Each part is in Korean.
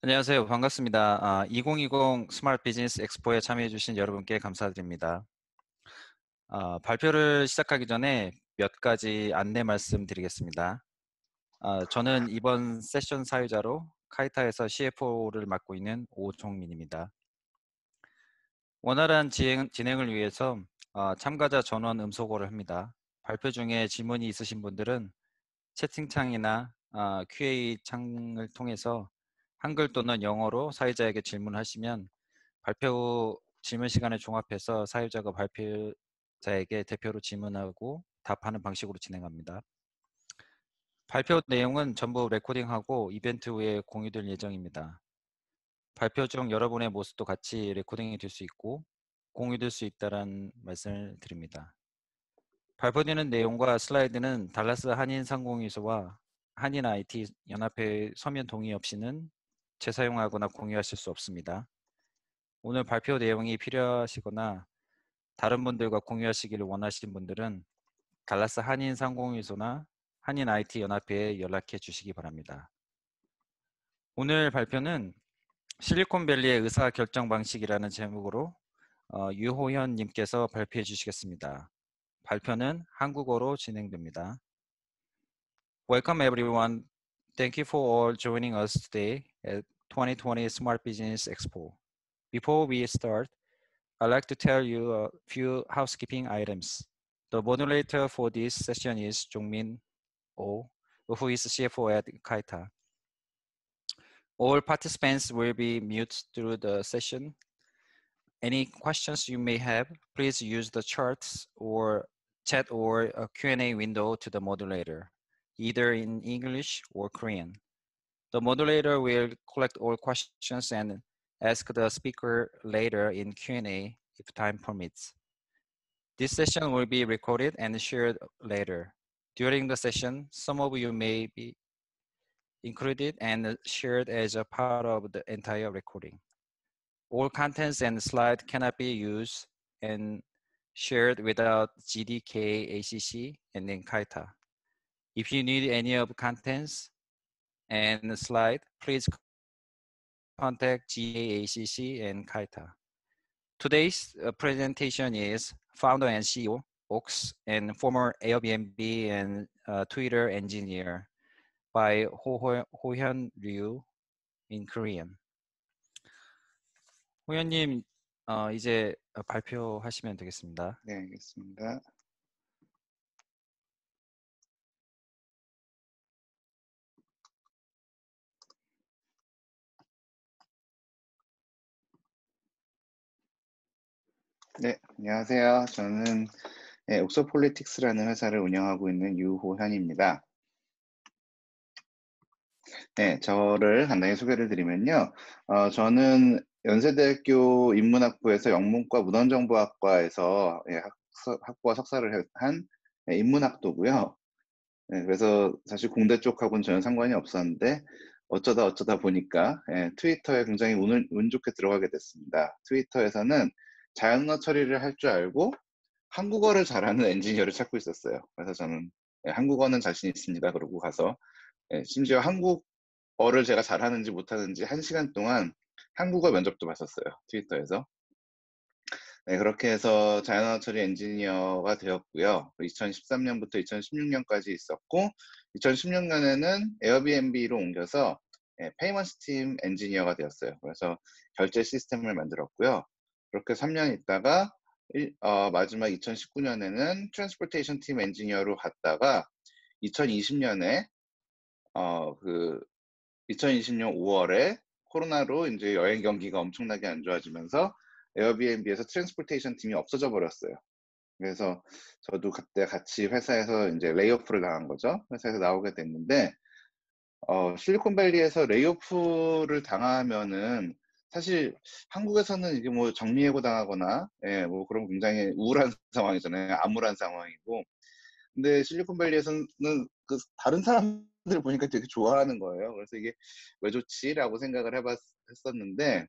안녕하세요. 반갑습니다. 2020 스마트 비즈니스 엑스포에 참여해 주신 여러분께 감사드립니다. 발표를 시작하기 전에 몇 가지 안내 말씀드리겠습니다. 저는 이번 세션 사유자로 카이타에서 CFO를 맡고 있는 오종민입니다. 원활한 진행을 위해서 참가자 전원 음소거를 합니다. 발표 중에 질문이 있으신 분들은 채팅창이나 QA 창을 통해서 한글 또는 영어로 사회자에게 질문하시면 발표 후 질문 시간에 종합해서 사회자가 발표자에게 대표로 질문하고 답하는 방식으로 진행합니다. 발표 내용은 전부 레코딩하고 이벤트 후에 공유될 예정입니다. 발표 중 여러분의 모습도 같이 레코딩이 될 수 있고 공유될 수 있다는 말씀을 드립니다. 발표되는 내용과 슬라이드는 달라스 한인상공회의소와 한인 IT 연합회의 서면 동의 없이는 재사용하거나 공유하실 수 없습니다. 오늘 발표 내용이 필요하시거나 다른 분들과 공유하시기를 원하시는 분들은 달라스 한인상공회의소나 한인 IT 연합회에 연락해 주시기 바랍니다. 오늘 발표는 실리콘밸리의 의사결정 방식이라는 제목으로 유호현 님께서 발표해 주시겠습니다. 발표는 한국어로 진행됩니다. Welcome everyone. Thank you for all joining us today at 2020 Smart Business Expo. Before we start, I'd like to tell you a few housekeeping items. The moderator for this session is Jongmin Oh, who is CFO at Kaita. All participants will be mute through the session. Any questions you may have, please use the charts or chat or a Q&A window to the moderator, either in English or Korean. The moderator will collect all questions and ask the speaker later in Q&A if time permits. This session will be recorded and shared later. During the session, some of you may be included and shared as a part of the entire recording. All contents and slides cannot be used and shared without GDK, ACC, and then Kaita. If you need any of contents and the slide, please contact GAACC and Kaita. Today's presentation is founder and CEO, Ox, and former Airbnb and Twitter engineer by Ho-Hyun Ryu in Korean. 호현님, 이제 발표하시면 되겠습니다. 네, 알겠습니다. 네, 안녕하세요. 저는 옥서폴리틱스라는 회사를 운영하고 있는 유호현입니다. 네, 저를 간단히 소개를 드리면요. 저는 연세대학교 인문학부에서 영문과 문헌정보학과에서 학부와 석사를 한 인문학도고요. 네, 그래서 사실 공대 쪽하고는 전혀 상관이 없었는데 어쩌다 보니까 트위터에 굉장히 운 좋게 들어가게 됐습니다. 트위터에서는 자연어 처리를 할 줄 알고 한국어를 잘하는 엔지니어를 찾고 있었어요. 그래서 저는 한국어는 자신 있습니다. 그러고 가서 심지어 한국어를 제가 잘하는지 못하는지 1시간 동안 한국어 면접도 봤었어요. 트위터에서. 네, 그렇게 해서 자연어 처리 엔지니어가 되었고요. 2013년부터 2016년까지 있었고 2016년에는 에어비앤비로 옮겨서 페이먼트 팀 엔지니어가 되었어요. 그래서 결제 시스템을 만들었고요. 그렇게 3년 있다가 마지막 2019년에는 트랜스포테이션 팀 엔지니어로 갔다가 2020년에 2020년 5월에 코로나로 이제 여행 경기가 엄청나게 안 좋아지면서 에어비앤비에서 트랜스포테이션 팀이 없어져 버렸어요. 그래서 저도 그때 같이 회사에서 이제 레이오프를 당한 거죠. 회사에서 나오게 됐는데 실리콘밸리에서 레이오프를 당하면은 사실 한국에서는 이게 뭐 정리해고 당하거나 뭐 그런 굉장히 우울한 상황이잖아요. 암울한 상황이고. 근데 실리콘밸리에서는 그 다른 사람들 보니까 되게 좋아하는 거예요. 그래서 이게 왜 좋지라고 생각을 했었는데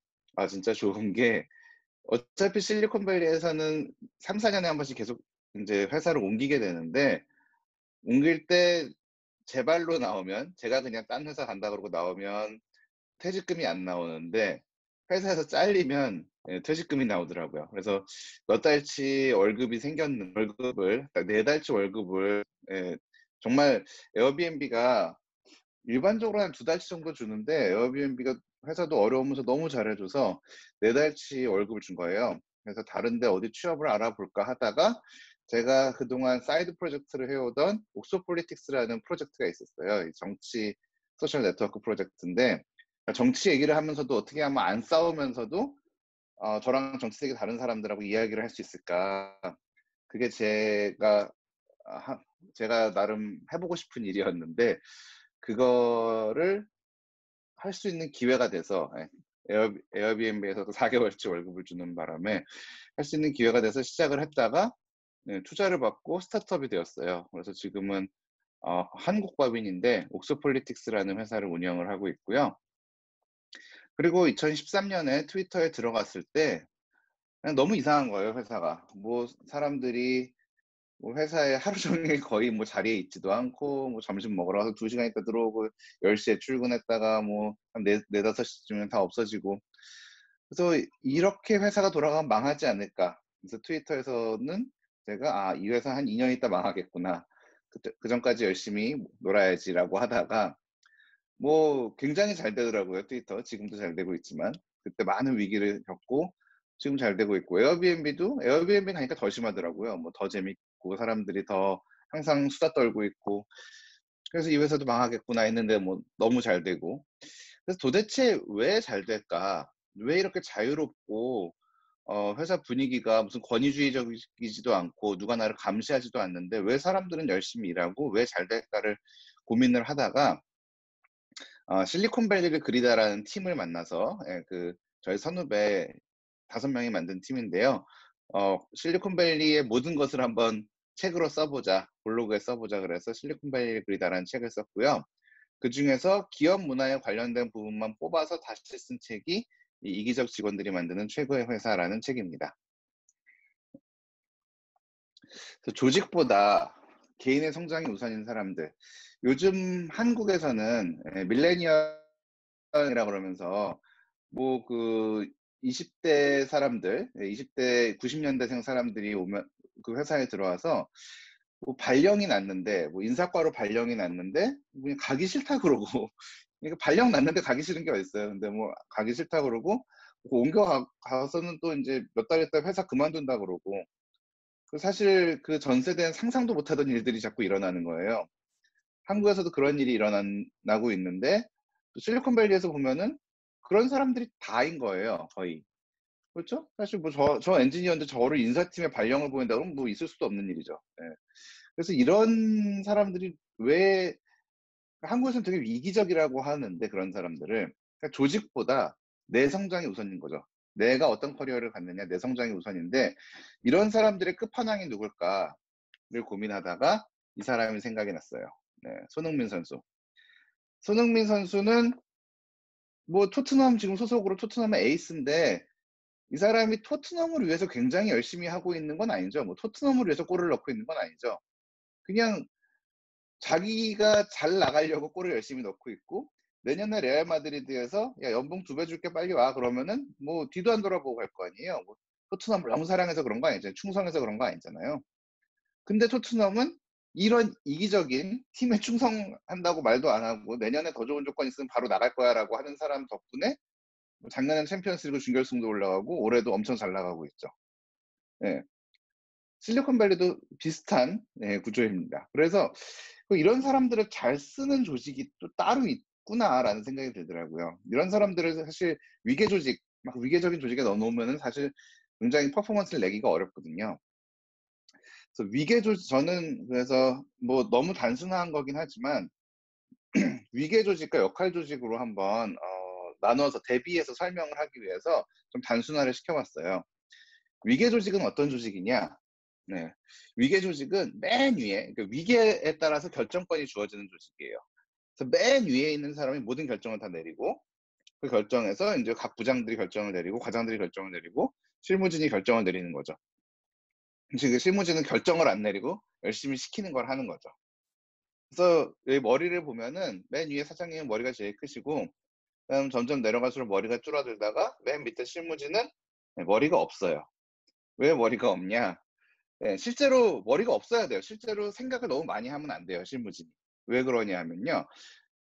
진짜 좋은 게 어차피 실리콘밸리에서는 3, 4년에 한 번씩 계속 이제 회사를 옮기게 되는데 옮길 때 제 발로 나오면 제가 그냥 딴 회사 간다 그러고 나오면 퇴직금이 안 나오는데 회사에서 잘리면 퇴직금이 나오더라고요. 그래서 몇 달치 월급이 생겼는 월급을 딱 4 달치 월급을 예 정말 에어비앤비가 일반적으로 한 2 달치 정도 주는데 에어비앤비가 회사도 어려우면서 너무 잘해 줘서 4 달치 월급을 준 거예요. 그래서 '다른 데 어디 취업을 알아볼까.' 하다가 제가 그동안 사이드 프로젝트를 해 오던 옥소폴리틱스라는 프로젝트가 있었어요. 이 정치 소셜 네트워크 프로젝트인데 정치 얘기를 하면서도 어떻게 하면 안 싸우면서도 저랑 정치색이 다른 사람들하고 이야기를 할 수 있을까. 그게 제가 나름 해 보고 싶은 일이었는데 그거를 할 수 있는 기회가 돼서 에어비앤비에서도 4 개월치 월급을 주는 바람에 할 수 있는 기회가 돼서 시작을 했다가 투자를 받고 스타트업이 되었어요. 그래서 지금은 한국 법인인데 옥소폴리틱스라는 회사를 운영을 하고 있고요. 그리고 2013 년에 트위터에 들어갔을 때 그냥 너무 이상한 거예요, 회사가. 뭐 사람들이 뭐 회사에 하루 종일 거의 뭐 자리에 있지도 않고 뭐 점심 먹으러 와서 2 시간 있다 들어오고 10 시에 출근했다가 뭐 한 4-5 시쯤이면 다 없어지고. 그래서 '이렇게 회사가 돌아가면 망하지 않을까.' 그래서 트위터에서는 제가 '아 이 회사 한 2년 있다 망하겠구나. 그전까지 열심히 놀아야지.'라고 하다가 뭐 굉장히 잘 되더라고요, 트위터. 지금도 잘 되고 있지만. 그때 많은 위기를 겪고 지금 잘 되고 있고 에어비앤비도 에어비앤비 가니까 더 심하더라고요. 뭐 더 재밌고 사람들이 더 항상 수다 떨고 있고 그래서 '이 회사도 망하겠구나.' 했는데 뭐 너무 잘 되고. 그래서 '도대체 왜 잘 될까? 왜 이렇게 자유롭고 회사 분위기가 무슨 권위주의적이지도 않고 누가 나를 감시하지도 않는데 왜 사람들은 열심히 일하고 왜 잘 될까?'를 고민을 하다가 실리콘밸리를 그리다라는 팀을 만나서 저희 선후배 5 명이 만든 팀인데요. 실리콘밸리의 모든 것을 한번 책으로 써 보자. 블로그에 써 보자 그래서 실리콘밸리를 그리다라는 책을 썼고요. 그중에서 기업 문화에 관련된 부분만 뽑아서 다시 쓴 책이 이 이기적 직원들이 만드는 최고의 회사라는 책입니다. 그래서 조직보다 개인의 성장이 우선인 사람들. 요즘 한국에서는 밀레니얼이라 그러면서 뭐 20대 사람들 20대 90 년대생 사람들이 오면 그 회사에 들어와서 뭐 발령이 났는데 뭐 인사과로 발령이 났는데 그냥 가기 싫다 그러고 그러니까 발령 났는데 가기 싫은 게 어딨어요. 근데 뭐 가기 싫다 그러고 옮겨 가서는 또 인제 몇 달 있다가 회사 그만둔다 그러고 사실 그 전 세대는 상상도 못 하던 일들이 자꾸 일어나는 거예요. 한국에서도 그런 일이 나고 있는데 또 실리콘밸리에서 보면은 그런 사람들이 다인 거예요, 거의. 그렇죠? 사실 뭐 저 엔지니어인데 저를 인사팀에 발령을 보낸다 그러면 뭐 있을 수도 없는 일이죠. 예. 그래서 이런 사람들이 왜 한국에서는 되게 위기적이라고 하는데 그런 사람들을 그러니까 조직보다 내 성장이 우선인 거죠. 내가 어떤 커리어를 갖느냐 내 성장이 우선인데 이런 사람들의 끝판왕이 누굴까를 고민하다가 이 사람이 생각이 났어요. 네. 손흥민 선수. 손흥민 선수는 뭐 토트넘 지금 소속으로 토트넘의 에이스인데 이 사람이 토트넘을 위해서 굉장히 열심히 하고 있는 건 아니죠. 뭐 토트넘을 위해서 골을 넣고 있는 건 아니죠. 그냥 자기가 잘 나가려고 골을 열심히 넣고 있고 내년에 레알 마드리드에서 "야 연봉 2배 줄게 빨리 와." 그러면은 뭐 뒤도 안 돌아보고 갈 거 아니에요. 뭐 토트넘을 너무 사랑해서 그런 거 아니잖아요. 충성해서 그런 거 아니잖아요. 근데 토트넘은 이런 이기적인 팀에 충성한다고 말도 안 하고 "내년에 더 좋은 조건 있으면 바로 나갈 거야."라고 하는 사람 덕분에 뭐 작년엔 챔피언스리그 준결승도 올라가고 올해도 엄청 잘 나가고 있죠. 예. 실리콘밸리도 비슷한 구조입니다. 그래서 이런 사람들을 잘 쓰는 조직이 또 따로 있구나'라는 생각이 들더라고요. 이런 사람들을 사실 위계 조직 막 위계적인 조직에 넣어 놓으면은 사실 굉장히 퍼포먼스를 내기가 어렵거든요. 그래서 위계 조직 저는 그래서 뭐 너무 단순한 거긴 하지만 위계 조직과 역할 조직으로 한번 나눠서 대비해서 설명을 하기 위해서 좀 단순화를 시켜 봤어요. 위계 조직은 어떤 조직이냐? 네. 위계 조직은 맨 위에 그러니까 위계에 따라서 결정권이 주어지는 조직이에요. 그래서 맨 위에 있는 사람이 모든 결정을 다 내리고 그 결정에서 인제 각 부장들이 결정을 내리고 과장들이 결정을 내리고 실무진이 결정을 내리는 거죠. 즉 그 실무진은 결정을 안 내리고 열심히 시키는 걸 하는 거죠. 그래서 여기 머리를 보면은 맨 위에 사장님은 머리가 제일 크시고 그다음 점점 내려갈수록 머리가 줄어들다가 맨 밑에 실무진은 머리가 없어요. 왜 머리가 없냐? 실제로 머리가 없어야 돼요. 실제로 생각을 너무 많이 하면 안 돼요, 실무진이. 왜 그러냐 하면요.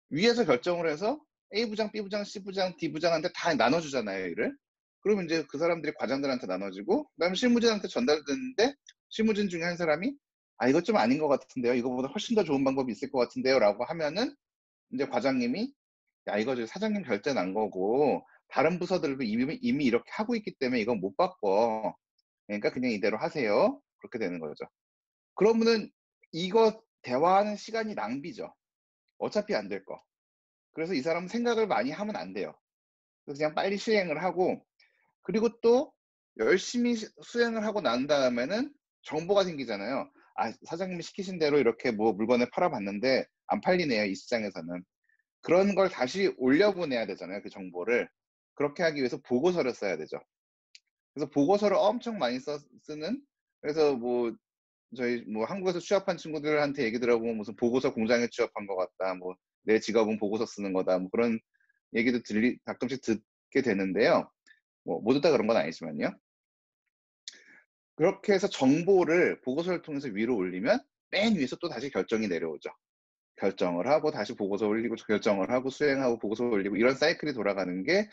위에서 결정을 해서 A 부장, B 부장, C 부장, D 부장한테 다 나눠 주잖아요, 일을. 그러면 인제 그 사람들이 과장들한테 나눠지고 그다음에 실무진한테 전달되는데 실무진 중에 한 사람이 "아 이거 좀 아닌 것 같은데요. 이거보다 훨씬 더 좋은 방법이 있을 것 같은데요."라고 하면은 인제 과장님이 "야 이거 저기 사장님 결제 난 거고 다른 부서들도 이미 이렇게 하고 있기 때문에 이건 못 바꿔. 그러니까 그냥 이대로 하세요." 그렇게 되는 거죠. 그러면은 이거 대화하는 시간이 낭비죠. 어차피 안 될 거. 그래서 이 사람은 생각을 많이 하면 안 돼요. 그래서 그냥 빨리 실행을 하고 그리고 또 열심히 수행을 하고 난 다음에는 정보가 생기잖아요. '아 사장님이 시키신 대로 이렇게 뭐 물건을 팔아 봤는데 안 팔리네요, 이 시장에서는.' 그런 걸 다시 올려보내야 되잖아요, 그 정보를. 그렇게 하기 위해서 보고서를 써야 되죠. 그래서 보고서를 엄청 많이 쓰는 그래서 뭐 저희 뭐 한국에서 취업한 친구들한테 얘기 들어보면 무슨 "보고서 공장에 취업한 것 같다." 뭐 "내 직업은 보고서 쓰는 거다." 뭐 그런 얘기도 가끔씩 듣게 되는데요. 뭐 모두 다 그런 건 아니지만요. 그렇게 해서 정보를 보고서를 통해서 위로 올리면 맨 위에서 또다시 결정이 내려오죠. 결정을 하고 다시 보고서 올리고 결정을 하고 수행하고 보고서 올리고 이런 사이클이 돌아가는 게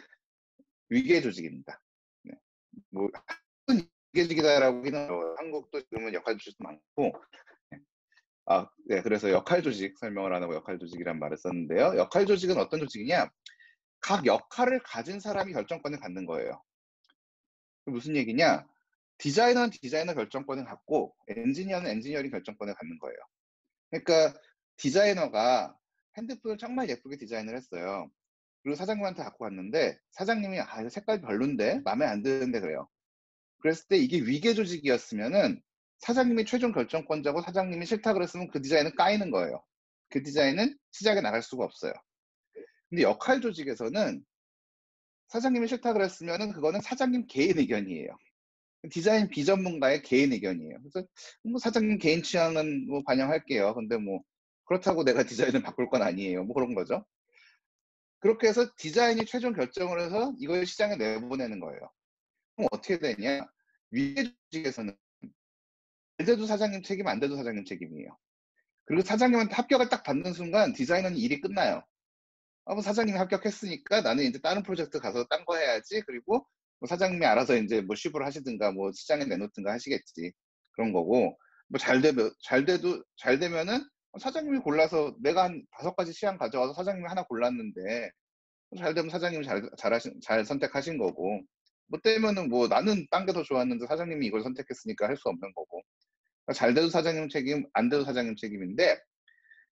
위계 조직입니다. 네. 뭐 한국은 위계 조직이다라고 하기는 어려워요. 한국도 지금은 역할 조직도 많고 네. 네. 그래서 역할 조직 설명을 안 하고 역할 조직이란 말을 썼는데요. 역할 조직은 어떤 조직이냐? 각 역할을 가진 사람이 결정권을 갖는 거예요. 무슨 얘기냐? 디자이너는 디자이너 결정권을 갖고 엔지니어는 엔지니어링 결정권을 갖는 거예요. 그러니까 디자이너가 핸드폰을 정말 예쁘게 디자인을 했어요. 그리고 사장님한테 갖고 갔는데 사장님이 "아 이거 색깔 별론데. 마음에 안 드는데." 그래요. 그랬을 때 이게 위계 조직이었으면은 사장님이 최종 결정권자고 사장님이 싫다 그랬으면 그 디자인은 까이는 거예요. 그 디자인은 시장에 나갈 수가 없어요. 근데 역할 조직에서는 사장님이 싫다 그랬으면은 그거는 사장님 개인 의견이에요. 디자인 비전문가의 개인 의견이에요. 그래서 뭐 "사장님 개인 취향은 뭐 반영할게요. 근데 뭐 그렇다고 내가 디자인을 바꿀 건 아니에요." 뭐 그런 거죠. 그렇게 해서 디자인이 최종 결정을 해서 이걸 시장에 내보내는 거예요. 그럼 어떻게 되냐? 위계 조직에서는 잘 돼도 사장님 책임, 안 돼도 사장님 책임이에요. 그리고 사장님한테 합격을 딱 받는 순간 디자이너는 일이 끝나요. 뭐 사장님이 합격했으니까 나는 인제 다른 프로젝트 가서 딴 거 해야지. 그리고 뭐 사장님이 알아서 인제 뭐 시부를 하시든가 뭐 시장에 내놓든가 하시겠지. 그런 거고 뭐 잘 되면은 사장님이 골라서 내가 한 5 가지 시안 가져와서 사장님이 하나 골랐는데 잘 되면 사장님이 잘 선택하신 거고 못 되면은 뭐 나는 딴 게 더 좋았는데 사장님이 이걸 선택했으니까 할 수 없는 거고. 그러니까 잘 돼도 사장님 책임, 안 돼도 사장님 책임인데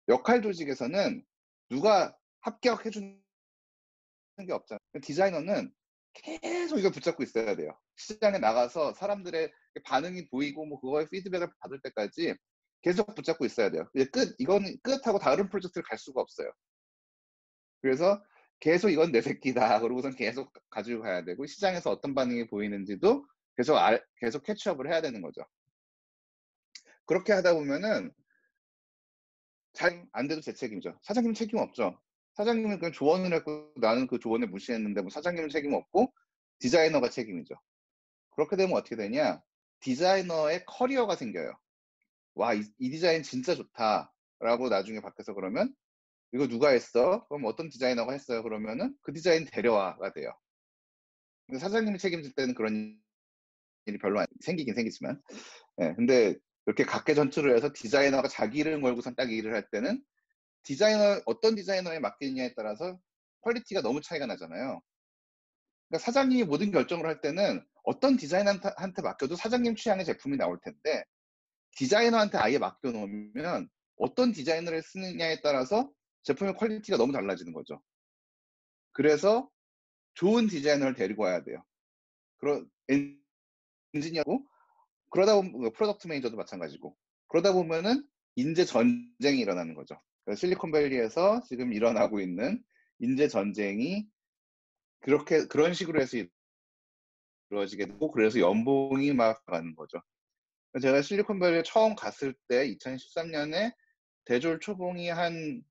역할 조직에서는 누가 합격해 주는 게 없잖아요. 디자이너는 계속 이걸 붙잡고 있어야 돼요. 시장에 나가서 사람들의 반응이 보이고 뭐 그거에 피드백을 받을 때까지 계속 붙잡고 있어야 돼요. 이제 이거는 끝 하고 다른 프로젝트를 갈 수가 없어요. 그래서 계속 '이건 내 새끼다.' 그러고선 계속 가지고 가야 되고 시장에서 어떤 반응이 보이는지도 계속 캐치업을 해야 되는 거죠. 그렇게 하다 보면은 잘 안 돼도 제 책임이죠. 사장님 책임 없죠. 사장님은 그냥 조언을 했고 나는 그 조언을 무시했는데 뭐 사장님은 책임 없고 디자이너가 책임이죠. 그렇게 되면 어떻게 되냐? 디자이너의 커리어가 생겨요. '와 이 디자인 진짜 좋다.'라고 나중에 밖에서 그러면 "이거 누가 했어?" 그럼 "어떤 디자이너가 했어요." 그러면은 "그 디자인 데려와."가 돼요. 근데 사장님이 책임질 때는 그런 일이 별로 안 생기긴 생기지만. 근데 이렇게 각계 전투를 해서 디자이너가 자기 이름 걸고선 딱 일을 할 때는 어떤 디자이너에 맡기느냐에 따라서 퀄리티가 너무 차이가 나잖아요. 그러니까 사장님이 모든 결정을 할 때는 어떤 디자이너한테 맡겨도 사장님 취향의 제품이 나올 텐데 디자이너한테 아예 맡겨 놓으면 어떤 디자이너를 쓰느냐에 따라서 제품의 퀄리티가 너무 달라지는 거죠. 그래서 좋은 디자이너를 데리고 와야 돼요. 그런 엔지니어고 그러다 보면 프로덕트 매니저도 마찬가지고 그러다 보면은 인재 전쟁이 일어나는 거죠. 그래서 실리콘밸리에서 지금 일어나고 있는 인재 전쟁이 그런 식으로 해서 이루어지게 되고 그래서 연봉이 막 가는 거죠. 제가 실리콘밸리에 처음 갔을 때 2013 년에 대졸 초봉이 한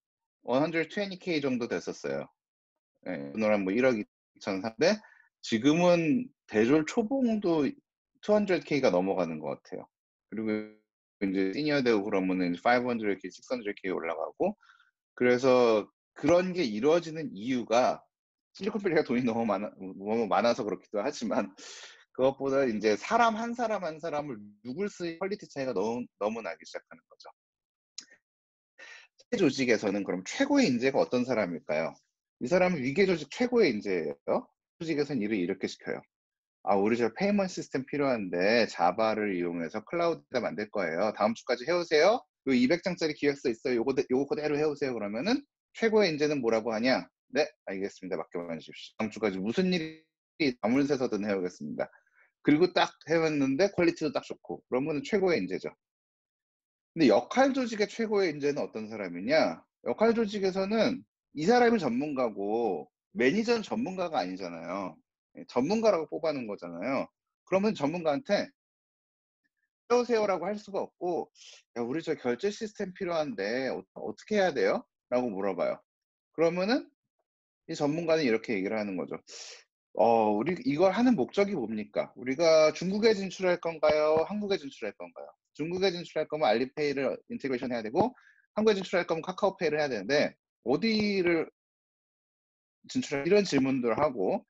120K 정도 됐었어요. 예. 오늘은 뭐 1억 2,400인데 지금은 대졸 초봉도 200K가 넘어가는 것 같아요. 그리고 인제 시니어 되고 그러면은 500K, 600K 올라가고 그래서 그런 게 이루어지는 이유가 실리콘밸리가 돈이 너무 많아서 그렇기도 하지만 그것보다 인제 사람 한 사람 한 사람을 누굴 쓰 퀄리티 차이가 너무 나기 시작하는 거죠. 새 조직에서는 그럼 최고의 인재가 어떤 사람일까요? 이 사람은 위계 조직 최고의 인재예요. 조직에서는 일을 이렇게 시켜요. "아 우리 저 페이먼트 시스템 필요한데 자바를 이용해서 클라우드에다 만들 거예요. 다음 주까지 해 오세요. 요 200 장짜리 기획서 있어요. 요거 그대로 해 오세요." 그러면은 최고의 인재는 뭐라고 하냐? "네 알겠습니다. 맡겨만 주십시오. 다음 주까지 무슨 일이 밤을 새서든 해 오겠습니다." 그리고 딱 해 왔는데 퀄리티도 딱 좋고 그러면은 최고의 인재죠. 근데 역할 조직의 최고의 인재는 어떤 사람이냐? 역할 조직에서는 이 사람이 전문가고 매니저는 전문가가 아니잖아요. 예, 전문가라고 뽑아놓은 거잖아요. 그러면 전문가한테 "세우세요."라고 할 수가 없고 "야 우리 저 결제 시스템 필요한데 어떻게 해야 돼요?" 라고 물어봐요. 그러면은 이 전문가는 이렇게 얘기를 하는 거죠. "우리 이걸 하는 목적이 뭡니까? 우리가 중국에 진출할 건가요? 한국에 진출할 건가요? 중국에 진출할 거면 알리페이를 인테그레이션 해야 되고 한국에 진출할 거면 카카오페이를 해야 되는데 어디를 진출할" 이런 질문들을 하고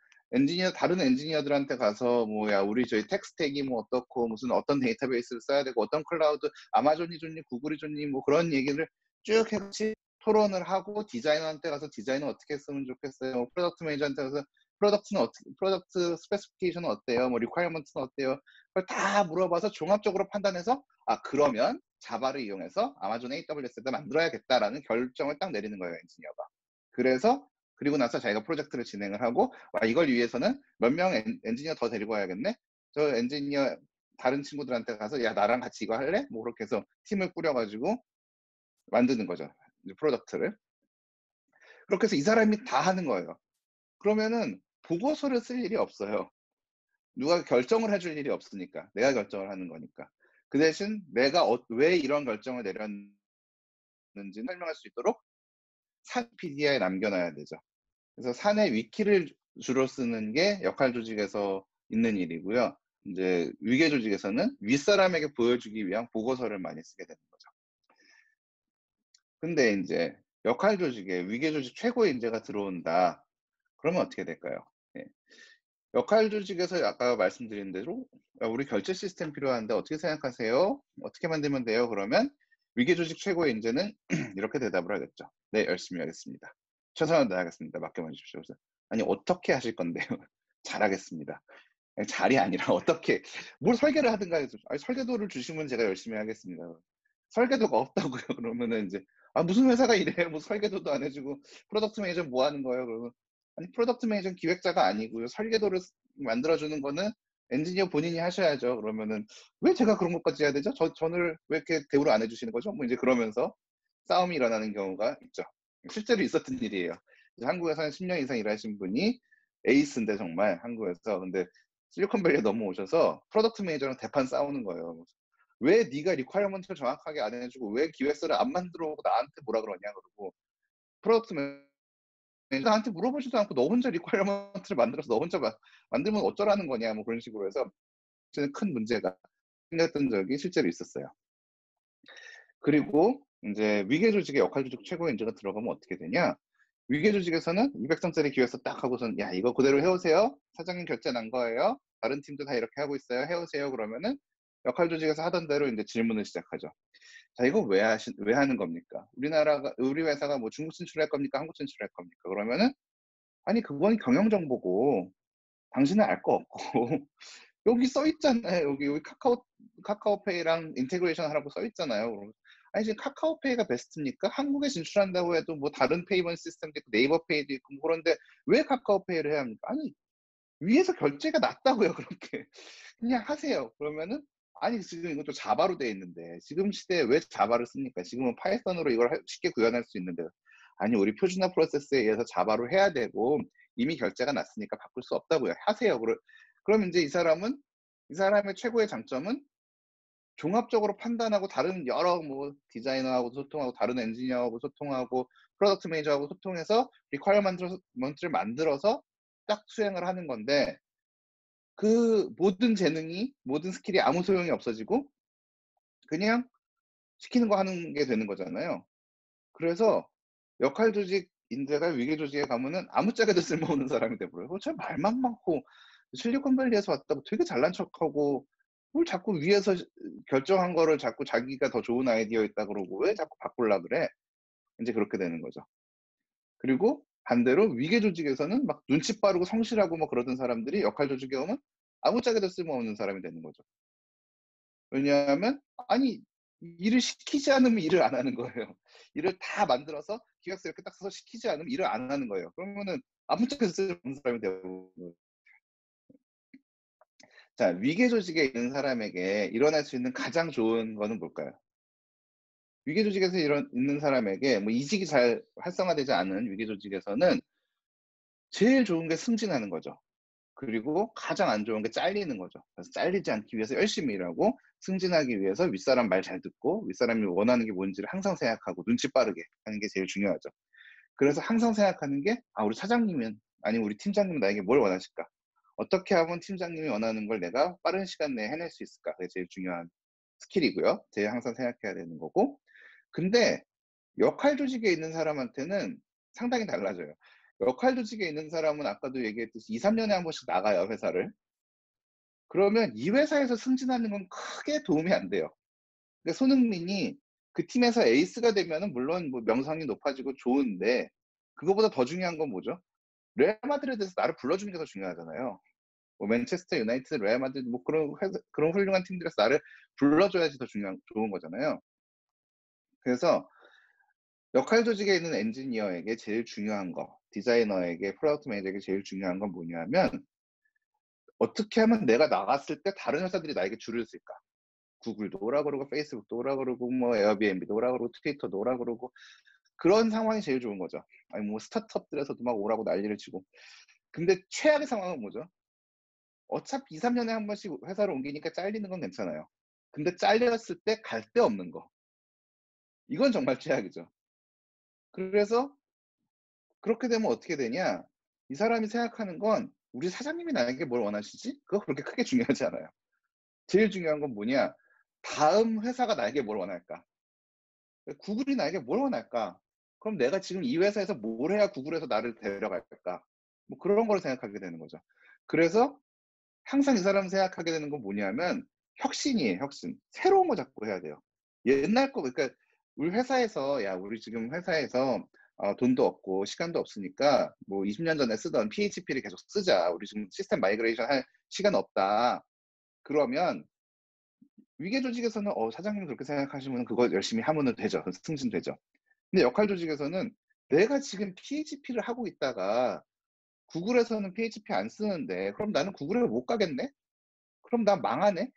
다른 엔지니어들한테 가서 뭐 "야 우리 저희 텍 스택이 뭐 어떻고 무슨 어떤 데이터베이스를 써야 되고 어떤 클라우드 아마존이 좋니 구글이 좋니." 뭐 그런 얘기를 쭉 해 같이 토론을 하고 디자이너한테 가서 "디자인은 어떻게 했으면 좋겠어요?" 프로덕트 매니저한테 가서 "프로덕트 스페시피케이션은 어때요? 뭐 리ኳ이어먼트는 어때요?" 그걸 다 물어봐서 종합적으로 판단해서 '아 그러면 자바를 이용해서 아마존 AWS에다 만들어야겠다.'라는 결정을 딱 내리는 거예요 엔지니어가. 그래서 그리고 나서 자기가 프로젝트를 진행을 하고 '아 이걸 위해서는 몇 명 엔지니어 더 데리고 와야겠네. 저 엔지니어 다른 친구들한테 가서 야 나랑 같이 이거 할래?' 뭐 그렇게 해서 팀을 꾸려 가지고 만드는 거죠, 이제 프로덕트를. 그렇게 해서 이 사람이 다 하는 거예요. 그러면은 보고서를 쓸 일이 없어요. 누가 결정을 해줄 일이 없으니까. 내가 결정을 하는 거니까. 그 대신 내가 왜 이런 결정을 내렸는지는 설명할 수 있도록 산 PD에 남겨 놔야 되죠. 그래서 사내 위키를 주로 쓰는 게 역할 조직에서 있는 일이고요. 인제 위계 조직에서는 윗사람에게 보여주기 위한 보고서를 많이 쓰게 되는 거죠. 근데 인제 역할 조직에 위계 조직 최고의 인재가 들어온다. 그러면 어떻게 될까요? 예. 역할 조직에서 아까 말씀드린 대로 "야 우리 결제 시스템 필요한데 어떻게 생각하세요? 어떻게 만들면 돼요?" 그러면 위계 조직 최고의 인재는 이렇게 대답을 하겠죠. "네 열심히 하겠습니다. 최선을 다하겠습니다. 맡겨만 주십시오." 그래서 "아니 어떻게 하실 건데요?" "잘하겠습니다." 아니 잘이 아니라 어떻게 뭘 설계를 하든가 해서 "아니 설계도를 주시면 제가 열심히 하겠습니다." 설계도가 없다고요. 그러면은 인제 "아 무슨 회사가 이래요. 뭐 설계도도 안 해 주고 프로덕트 매니저는 뭐 하는 거예요?" 그러면 "아니 프로덕트 매니저는 기획자가 아니고요. 설계도를 만들어 주는 거는 엔지니어 본인이 하셔야죠." 그러면은 "왜 제가 그런 것까지 해야 되죠? 저를 왜 이렇게 대우를 안 해 주시는 거죠?" 뭐 인제 그러면서 싸움이 일어나는 경우가 있죠. 실제로 있었던 일이에요. 이제 한국에서 한 10년 이상 일하신 분이 에이스인데 정말 한국에서. 근데 실리콘밸리에 넘어오셔서 프로덕트 매니저랑 대판 싸우는 거예요. "왜 네가 리ኳ이어먼트를 정확하게 안 해 주고 왜 기획서를 안 만들어 오고 나한테 뭐라 그러냐." 그러고 프로덕트 매니저 "나한테 물어보지도 않고 너 혼자 리ኳ이어먼트를 만들어서 너 혼자 만들면 어쩌라는 거냐." 뭐 그런 식으로 해서 저는 큰 문제가 생겼던 적이 실제로 있었어요. 그리고 인제 위계 조직의 역할 조직 최고의 인재가 들어가면 어떻게 되냐, 위계 조직에서는 200 장짜리 기획서 딱 하고선 "야 이거 그대로 해 오세요. 사장님 결제 난 거예요. 다른 팀도 다 이렇게 하고 있어요. 해 오세요." 그러면은 역할 조직에서 하던 대로 인제 질문을 시작하죠. "자 이거 왜 하는 겁니까? 우리 회사가 뭐 중국 진출할 겁니까? 한국 진출할 겁니까?" 그러면은 "아니 그건 경영 정보고 당신은 알 거 없고 여기 써 있잖아요. 여기 카카오페이랑 인테그레이션 하라고 써 있잖아요." 그러면 "아니 지금 카카오페이가 베스트입니까? 한국에 진출한다고 해도 뭐 다른 페이먼트 시스템도 있고 네이버 페이도 있고 뭐 그런데 왜 카카오페이를 해야 합니까?" 아니 위에서 결제가 났다고요 그렇게. "그냥 하세요." 그러면은 "아니 지금 이것도 자바로 돼 있는데 지금 시대에 왜 자바를 씁니까? 지금은 파이썬으로 이걸 쉽게 구현할 수 있는데." "아니 우리 표준화 프로세스에 의해서 자바로 해야 되고 이미 결제가 났으니까 바꿀 수 없다고요. 하세요." 그럼 인제 이 사람의 최고의 장점은 종합적으로 판단하고 다른 여러 뭐 디자이너하고 소통하고 다른 엔지니어하고 소통하고 프로덕트 매니저하고 소통해서 리ኳ어먼트를 만들어서 딱 수행을 하는 건데 그 모든 재능이 모든 스킬이 아무 소용이 없어지고 그냥 시키는 거 하는 게 되는 거잖아요. 그래서 역할 조직인재가 위계 조직에 가면은 아무짝에도 쓸모없는 사람이 돼 버려요. 저 말만 많고 실리콘밸리에서 왔다고 되게 잘난 척하고 뭘 자꾸 위에서 결정한 거를 자꾸 자기가 더 좋은 아이디어 있다 그러고 왜 자꾸 바꾸려 그래? 인제 그렇게 되는 거죠. 그리고 반대로 위계 조직에서는 막 눈치 빠르고 성실하고 뭐 그러던 사람들이 역할 조직에 오면 아무짝에도 쓸모없는 사람이 되는 거죠. 왜냐하면 아니 일을 시키지 않으면 일을 안 하는 거예요. 일을 다 만들어서 기획서 이렇게 딱 써서 시키지 않으면 일을 안 하는 거예요. 그러면은 아무짝에도 쓸모없는 사람이 되고 자 위계 조직에 있는 사람에게 일어날 수 있는 가장 좋은 거는 뭘까요? 위계 조직에서 있는 사람에게 뭐 이직이 잘 활성화되지 않은 위계 조직에서는 제일 좋은 게 승진하는 거죠. 그리고 가장 안 좋은 게 잘리는 거죠. 그래서 잘리지 않기 위해서 열심히 일하고 승진하기 위해서 윗사람 말 잘 듣고 윗사람이 원하는 게 뭔지를 항상 생각하고 눈치 빠르게 하는 게 제일 중요하죠. 그래서 항상 생각하는 게 '아 우리 사장님은 아니면 우리 팀장님은 나에게 뭘 원하실까? 어떻게 하면 팀장님이 원하는 걸 내가 빠른 시간 내에 해낼 수 있을까?' 그게 제일 중요한 스킬이고요. 제일 항상 생각해야 되는 거고. 근데 역할 조직에 있는 사람한테는 상당히 달라져요. 역할 조직에 있는 사람은 아까도 얘기했듯이 2-3 년에 한 번씩 나가요, 회사를. 그러면 이 회사에서 승진하는 건 크게 도움이 안 돼요. 그러니까 손흥민이 그 팀에서 에이스가 되면은 물론 뭐 명성이 높아지고 좋은데 그거보다 더 중요한 건 뭐죠? 레알 마드리드에서 나를 불러주는 게 더 중요하잖아요. 뭐 맨체스터 유나이티드, 레알 마드리드 뭐 그런 훌륭한 팀들에서 나를 불러줘야지 더 좋은 거잖아요. 그래서 역할 조직에 있는 엔지니어에게 제일 중요한 거, 디자이너에게 프로덕트 매니저에게 제일 중요한 건 뭐냐면 '어떻게 하면 내가 나갔을 때 다른 회사들이 나에게 줄을 쓸까?' 구글도 오라 그러고 페이스북도 오라 그러고 뭐 에어비앤비도 오라 그러고 트위터도 오라 그러고 그런 상황이 제일 좋은 거죠. 아니 뭐 스타트업들에서도 막 오라고 난리를 치고. 근데 최악의 상황은 뭐죠? 어차피 2-3 년에 한 번씩 회사를 옮기니까 잘리는 건 괜찮아요. 근데 잘렸을 때 갈 데 없는 거. 이건 정말 최악이죠. 그래서 그렇게 되면 어떻게 되냐? 이 사람이 생각하는 건 '우리 사장님이 나에게 뭘 원하시지?' 그거 그렇게 크게 중요하지 않아요. 제일 중요한 건 뭐냐? '다음 회사가 나에게 뭘 원할까? 구글이 나에게 뭘 원할까? 그럼 내가 지금 이 회사에서 뭘 해야 구글에서 나를 데려갈까?' 뭐 그런 거를 생각하게 되는 거죠. 그래서 항상 이 사람이 생각하게 되는 건 뭐냐면 혁신이에요, 혁신. 새로운 거 자꾸 해야 돼요. 옛날 거 그러니까 우리 회사에서 "야 우리 지금 회사에서 돈도 없고 시간도 없으니까 뭐 20년 전에 쓰던 PHP를 계속 쓰자. 우리 지금 시스템 마이그레이션 할 시간 없다." 그러면 위계 조직에서는 사장님이 그렇게 생각하시면 그거 열심히 하면은 되죠. 승진되죠. 근데 역할 조직에서는 내가 지금 PHP를 하고 있다가 구글에서는 PHP 안 쓰는데 그럼 나는 구글에 못 가겠네? 그럼 나 망하네?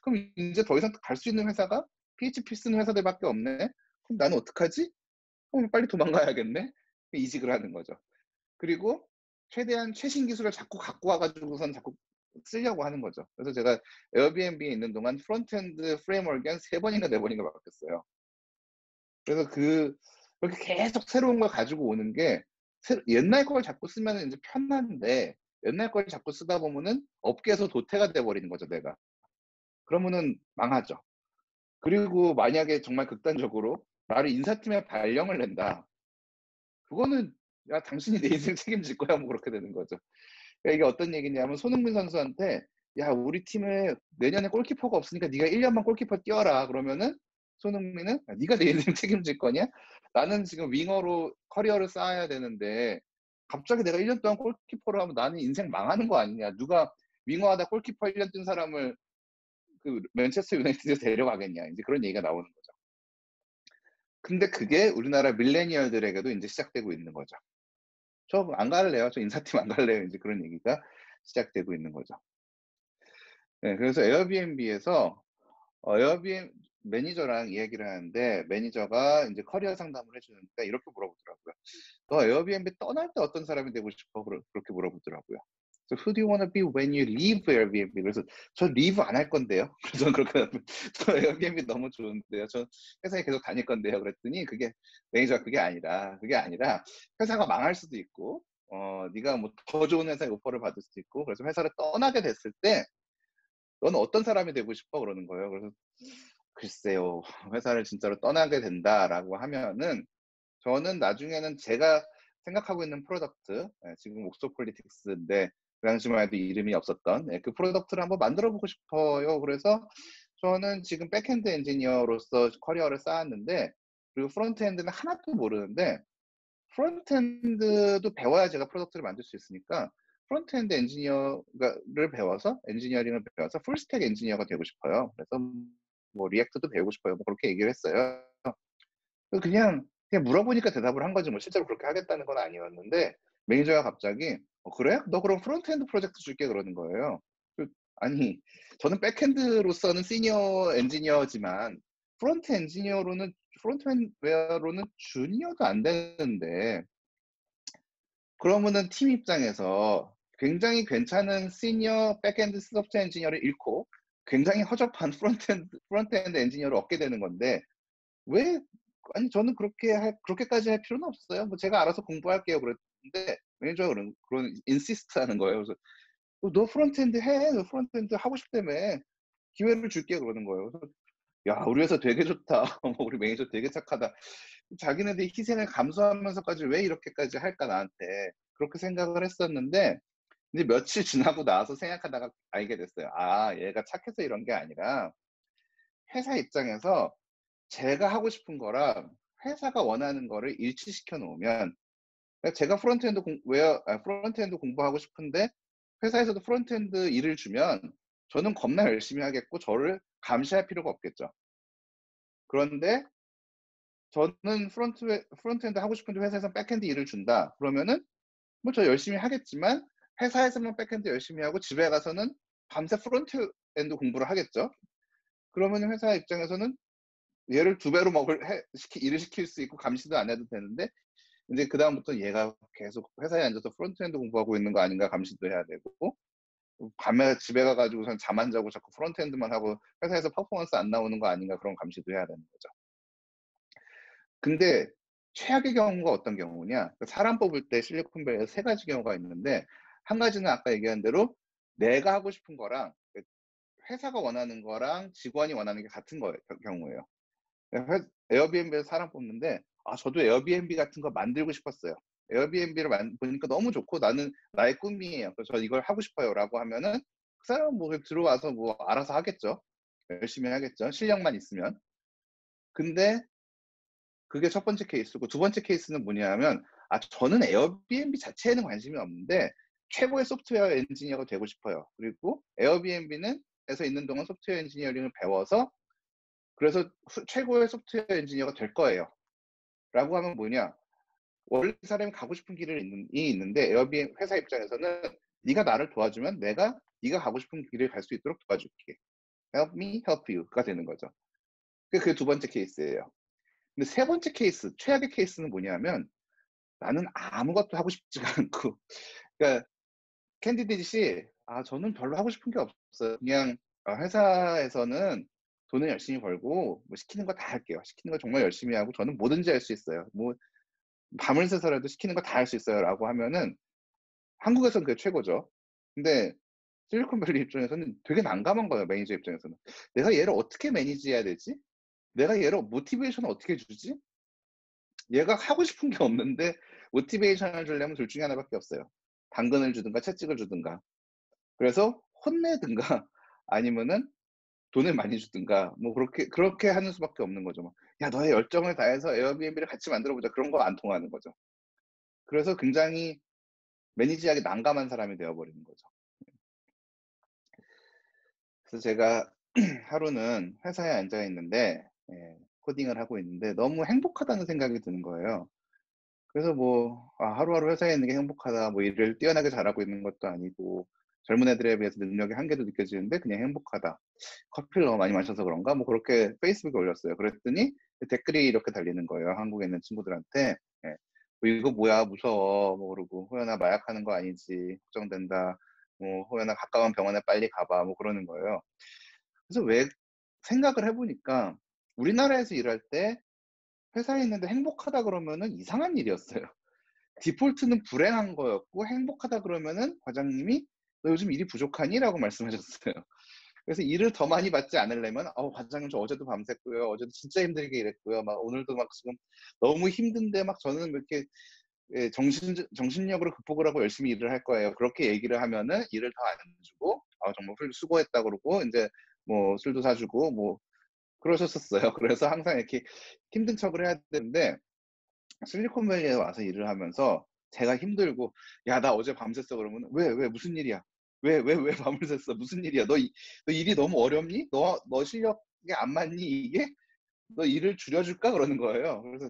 그럼 인제 더 이상 갈 수 있는 회사가 PHP 쓰는 회사들밖에 없네? 그럼 나는 어떡하지? 그럼 빨리 도망가야겠네? 이직을 하는 거죠. 그리고 최대한 최신 기술을 자꾸 갖고 와 가지고선 자꾸 쓰려고 하는 거죠. 그래서 제가 에어비앤비에 있는 동안 프론트엔드 프레임워크가 한 3 번인가 4 번인가 바뀌었어요. 그래서 그렇게 계속 새로운 걸 가지고 오는 게 옛날 걸 자꾸 쓰면은 인제 편한데 옛날 걸 자꾸 쓰다 보면은 업계에서 도태가 돼 버리는 거죠, 내가. 그러면은 망하죠. 그리고 만약에 정말 극단적으로 나를 인사팀에 발령을 낸다. 그거는 "야 당신이 내 인생 책임질 거야." 뭐 그렇게 되는 거죠. 그러니까 이게 어떤 얘기냐면 손흥민 선수한테 "야 우리 팀에 내년에 골키퍼가 없으니까 네가 1 년만 골키퍼 뛰어라." 그러면은 손흥민은 "야 네가 내 인생 책임질 거냐? 나는 지금 윙어로 커리어를 쌓아야 되는데 갑자기 내가 1년 동안 골키퍼를 하면 나는 인생 망하는 거 아니냐. 누가 윙어하다 골키퍼 1년 뛴 사람을 그 맨체스터 유나이티드에 데려가겠냐." 인제 그런 얘기가 나오는 거죠. 근데 그게 우리나라 밀레니얼들에게도 인제 시작되고 있는 거죠. "저 안 갈래요. 저 인사팀 안 갈래요." 인제 그런 얘기가 시작되고 있는 거죠. 네. 그래서 에어비앤비에서 에어비앤 매니저랑 이야기를 하는데 매니저가 인제 커리어 상담을 해 주는데 이렇게 물어보더라고요. "너 에어비앤비 떠날 때 어떤 사람이 되고 싶어?" 그렇게 물어보더라고요. So who do you wanna be when you leave Airbnb? 그래서 저 leave 안 할 건데요. 그래서 저는 그렇게 저 Airbnb 너무 좋은데요. 저 회사에 계속 다닐 건데요. 그랬더니 그게 매니저가 그게 아니라 회사가 망할 수도 있고 네가 뭐 더 좋은 회사에 오퍼를 받을 수도 있고 그래서 회사를 떠나게 됐을 때 "너는 어떤 사람이 되고 싶어?" 그러는 거예요. 그래서 글쎄요. 회사를 진짜로 떠나게 된다라고 하면은 저는 나중에는 제가 생각하고 있는 프로덕트 지금 옥스퍼드 폴리틱스인데 그 당시만 해도 이름이 없었던 그 프로덕트를 한번 만들어 보고 싶어요. 그래서 저는 지금 백엔드 엔지니어로서 커리어를 쌓았는데 그리고 프론트엔드는 하나도 모르는데 프론트엔드도 배워야 제가 프로덕트를 만들 수 있으니까 프론트엔드 엔지니어를 배워서 엔지니어링을 배워서 풀스택 엔지니어가 되고 싶어요. 그래서 뭐 리액트도 배우고 싶어요. 뭐 그렇게 얘기를 했어요. 그냥 물어보니까 대답을 한 거지 뭐 실제로 그렇게 하겠다는 건 아니었는데 매니저가 갑자기 그래? 너 그럼 프론트엔드 프로젝트 줄게." 그러는 거예요. 아니 저는 백엔드로서는 시니어 엔지니어지만 프론트웨어로는 주니어도 안 되는데 그러면은 팀 입장에서 굉장히 괜찮은 시니어 백엔드 소프트웨어 엔지니어를 잃고 굉장히 허접한 프론트엔드 엔지니어를 얻게 되는 건데 왜 아니 저는 그렇게까지 할 필요는 없어요. 뭐 제가 알아서 공부할게요." 그랬는데 매니저가 그런 인시스트 하는 거예요. 그래서 너 프론트엔드 해. 너 프론트엔드 하고 싶다며. 기회를 줄게." 그러는 거예요. 그래서 "야 우리 회사 되게 좋다. 우리 매니저 되게 착하다. 자기네들이 희생을 감수하면서까지 왜 이렇게까지 할까 나한테." 그렇게 생각을 했었는데 이제 며칠 지나고 나서 생각하다가 알게 됐어요. 얘가 착해서 이런 게 아니라 회사 입장에서 제가 하고 싶은 거랑 회사가 원하는 거를 일치시켜 놓으면 그러니까 제가 프론트엔드 공부하고 싶은데 회사에서도 프론트엔드 일을 주면 저는 겁나 열심히 하겠고 저를 감시할 필요가 없겠죠. 그런데 저는 프론트엔드 하고 싶은데 회사에서 백엔드 일을 준다. 그러면은 뭐 저 열심히 하겠지만 회사에서만 백엔드 열심히 하고 집에 가서는 밤새 프론트엔드 공부를 하겠죠. 그러면 회사 입장에서는 얘를 두 배로 일을 시킬 수 있고 감시도 안 해도 되는데 인제 그다음부터 얘가 계속 회사에 앉아서 프론트엔드 공부하고 있는 거 아닌가 감시도 해야 되고 밤에 집에 가 가지고선 잠 안 자고 자꾸 프론트엔드만 하고 회사에서 퍼포먼스 안 나오는 거 아닌가 그런 감시도 해야 되는 거죠. 근데 최악의 경우가 어떤 경우냐 사람 뽑을 때 실리콘밸리에 세 가지 경우가 있는데 한 가지는 아까 얘기한 대로 내가 하고 싶은 거랑 회사가 원하는 거랑 직원이 원하는 게 같은 거예요 경우예요. 에어비앤비에서 사람 뽑는데 저도 에어비앤비 같은 거 만들고 싶었어요. 에어비앤비를 보니까 너무 좋고 나는 나의 꿈이에요. 그래서 저 이걸 하고 싶어요라고 하면은 그 사람은 뭐 들어와서 뭐 알아서 하겠죠. 열심히 하겠죠. 실력만 있으면. 근데 그게 첫 번째 케이스고 두 번째 케이스는 뭐냐면 저는 에어비앤비 자체에는 관심이 없는데 최고의 소프트웨어 엔지니어가 되고 싶어요. 그리고 에어비앤비는 에서 있는 동안 소프트웨어 엔지니어링을 배워서 그래서 최고의 소프트웨어 엔지니어가 될 거예요. 라고 하면 뭐냐? 원래 그 사람이 가고 싶은 있는데 에어비앤 회사 입장에서는 네가 나를 도와주면 내가 네가 가고 싶은 길을 갈 수 있도록 도와줄게. Help me, help you가 되는 거죠. 그게 두 번째 케이스예요. 근데 세 번째 케이스, 최악의 케이스는 뭐냐면 나는 아무것도 하고 싶지가 않고 그러니까 캔디데이트이 저는 별로 하고 싶은 게 없어요. 그냥 회사에서는 돈을 열심히 벌고 뭐 시키는 거 다 할게요. 시키는 거 정말 열심히 하고 저는 뭐든지 할 수 있어요. 뭐 밤을 새서라도 시키는 거 다 할 수 있어요라고 하면은 한국에서는 그게 최고죠. 근데 실리콘밸리 입장에서는 되게 난감한 거예요, 매니저 입장에서는. '내가 얘를 어떻게 매니지해야 되지? 내가 얘를 모티베이션을 어떻게 주지?' 얘가 하고 싶은 게 없는데 모티베이션을 주려면 둘 중에 하나밖에 없어요. 당근을 주든가 채찍을 주든가. 그래서 혼내든가 아니면은 돈을 많이 주든가 뭐 그렇게 하는 수밖에 없는 거죠. 뭐 "야 너의 열정을 다해서 에어비앤비를 같이 만들어 보자." 그런 거 안 통하는 거죠. 그래서 굉장히 매니지하기 난감한 사람이 되어 버리는 거죠. 그래서 제가 하루는 회사에 앉아 있는데 코딩을 하고 있는데 너무 행복하다는 생각이 드는 거예요. 그래서 뭐 하루하루 회사에 있는 게 행복하다. 뭐 일을 뛰어나게 잘하고 있는 것도 아니고 젊은 애들에 비해서 능력의 한계도 느껴지는데 그냥 행복하다. 커피를 너무 많이 마셔서 그런가? 뭐 그렇게 페이스북에 올렸어요. 그랬더니 댓글이 이렇게 달리는 거예요, 한국에 있는 친구들한테. 뭐 "이거 뭐야 무서워." 뭐 그러고 "호연아 마약하는 거 아니지. 걱정된다." 뭐 "호연아 가까운 병원에 빨리 가 봐." 뭐 그러는 거예요. 그래서 왜 생각을 해 보니까 우리나라에서 일할 때 회사에 있는데 행복하다 그러면은 이상한 일이었어요. 디폴트는 불행한 거였고 행복하다 그러면은 과장님이 "너 요즘 일이 부족하니?"라고 말씀하셨어요. 그래서 일을 더 많이 받지 않으려면 과장님 저 어제도 밤샜고요. 어제도 진짜 힘들게 일했고요. 막 오늘도 막 지금 너무 힘든데 막 저는 왜 이렇게 예 정신력으로 극복을 하고 열심히 일을 할 거예요." 그렇게 얘기를 하면은 일을 더 안 주고 정말 수고했다." 그러고 인제 뭐 술도 사 주고 뭐 그러셨었어요. 그래서 항상 이렇게 힘든 척을 해야 되는데 실리콘밸리에 와서 일을 하면서 제가 힘들고 "야 나 어제 밤샜어." 그러면은 "왜 무슨 일이야? 왜 밤을 샜어? 무슨 일이야? 너 일이 너무 어렵니? 너 실력에 안 맞니 이게? 너 일을 줄여 줄까?" 그러는 거예요. 그래서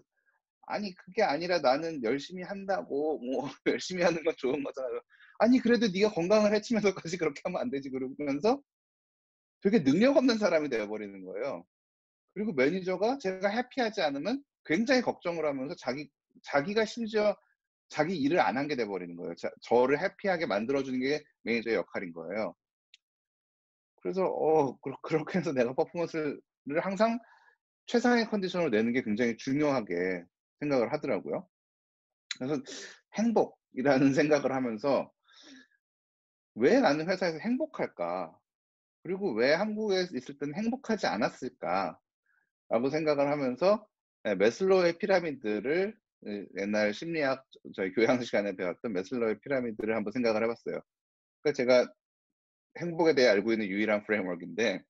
"아니 그게 아니라 나는 열심히 한다고." 뭐 "열심히 하는 건 좋은 거잖아." "아니 그래도 네가 건강을 해치면서까지 그렇게 하면 안 되지." 그러면서 되게 능력 없는 사람이 되어 버리는 거예요. 그리고 매니저가 제가 해피하지 않으면 굉장히 걱정을 하면서 자기가 심지어 자기 일을 안 한 게 돼 버리는 거예요. 저를 해피하게 만들어 주는 게 매니저의 역할인 거예요. 그래서 그렇게 해서 내가 퍼포먼스를 항상 최상의 컨디션으로 내는 게 굉장히 중요하게 생각을 하더라고요. 그래서 행복이라는 생각을 하면서 '왜 나는 회사에서 행복할까? 그리고 왜 한국에 있을 때는 행복하지 않았을까?'라고 생각을 하면서 매슬로우의 피라미드를 옛날 심리학 저희 교양 시간에 배웠던 매슬로우의 피라미드를 한번 생각을 해 봤어요. 그러니까 제가 행복에 대해 알고 있는 유일한 프레임워크인데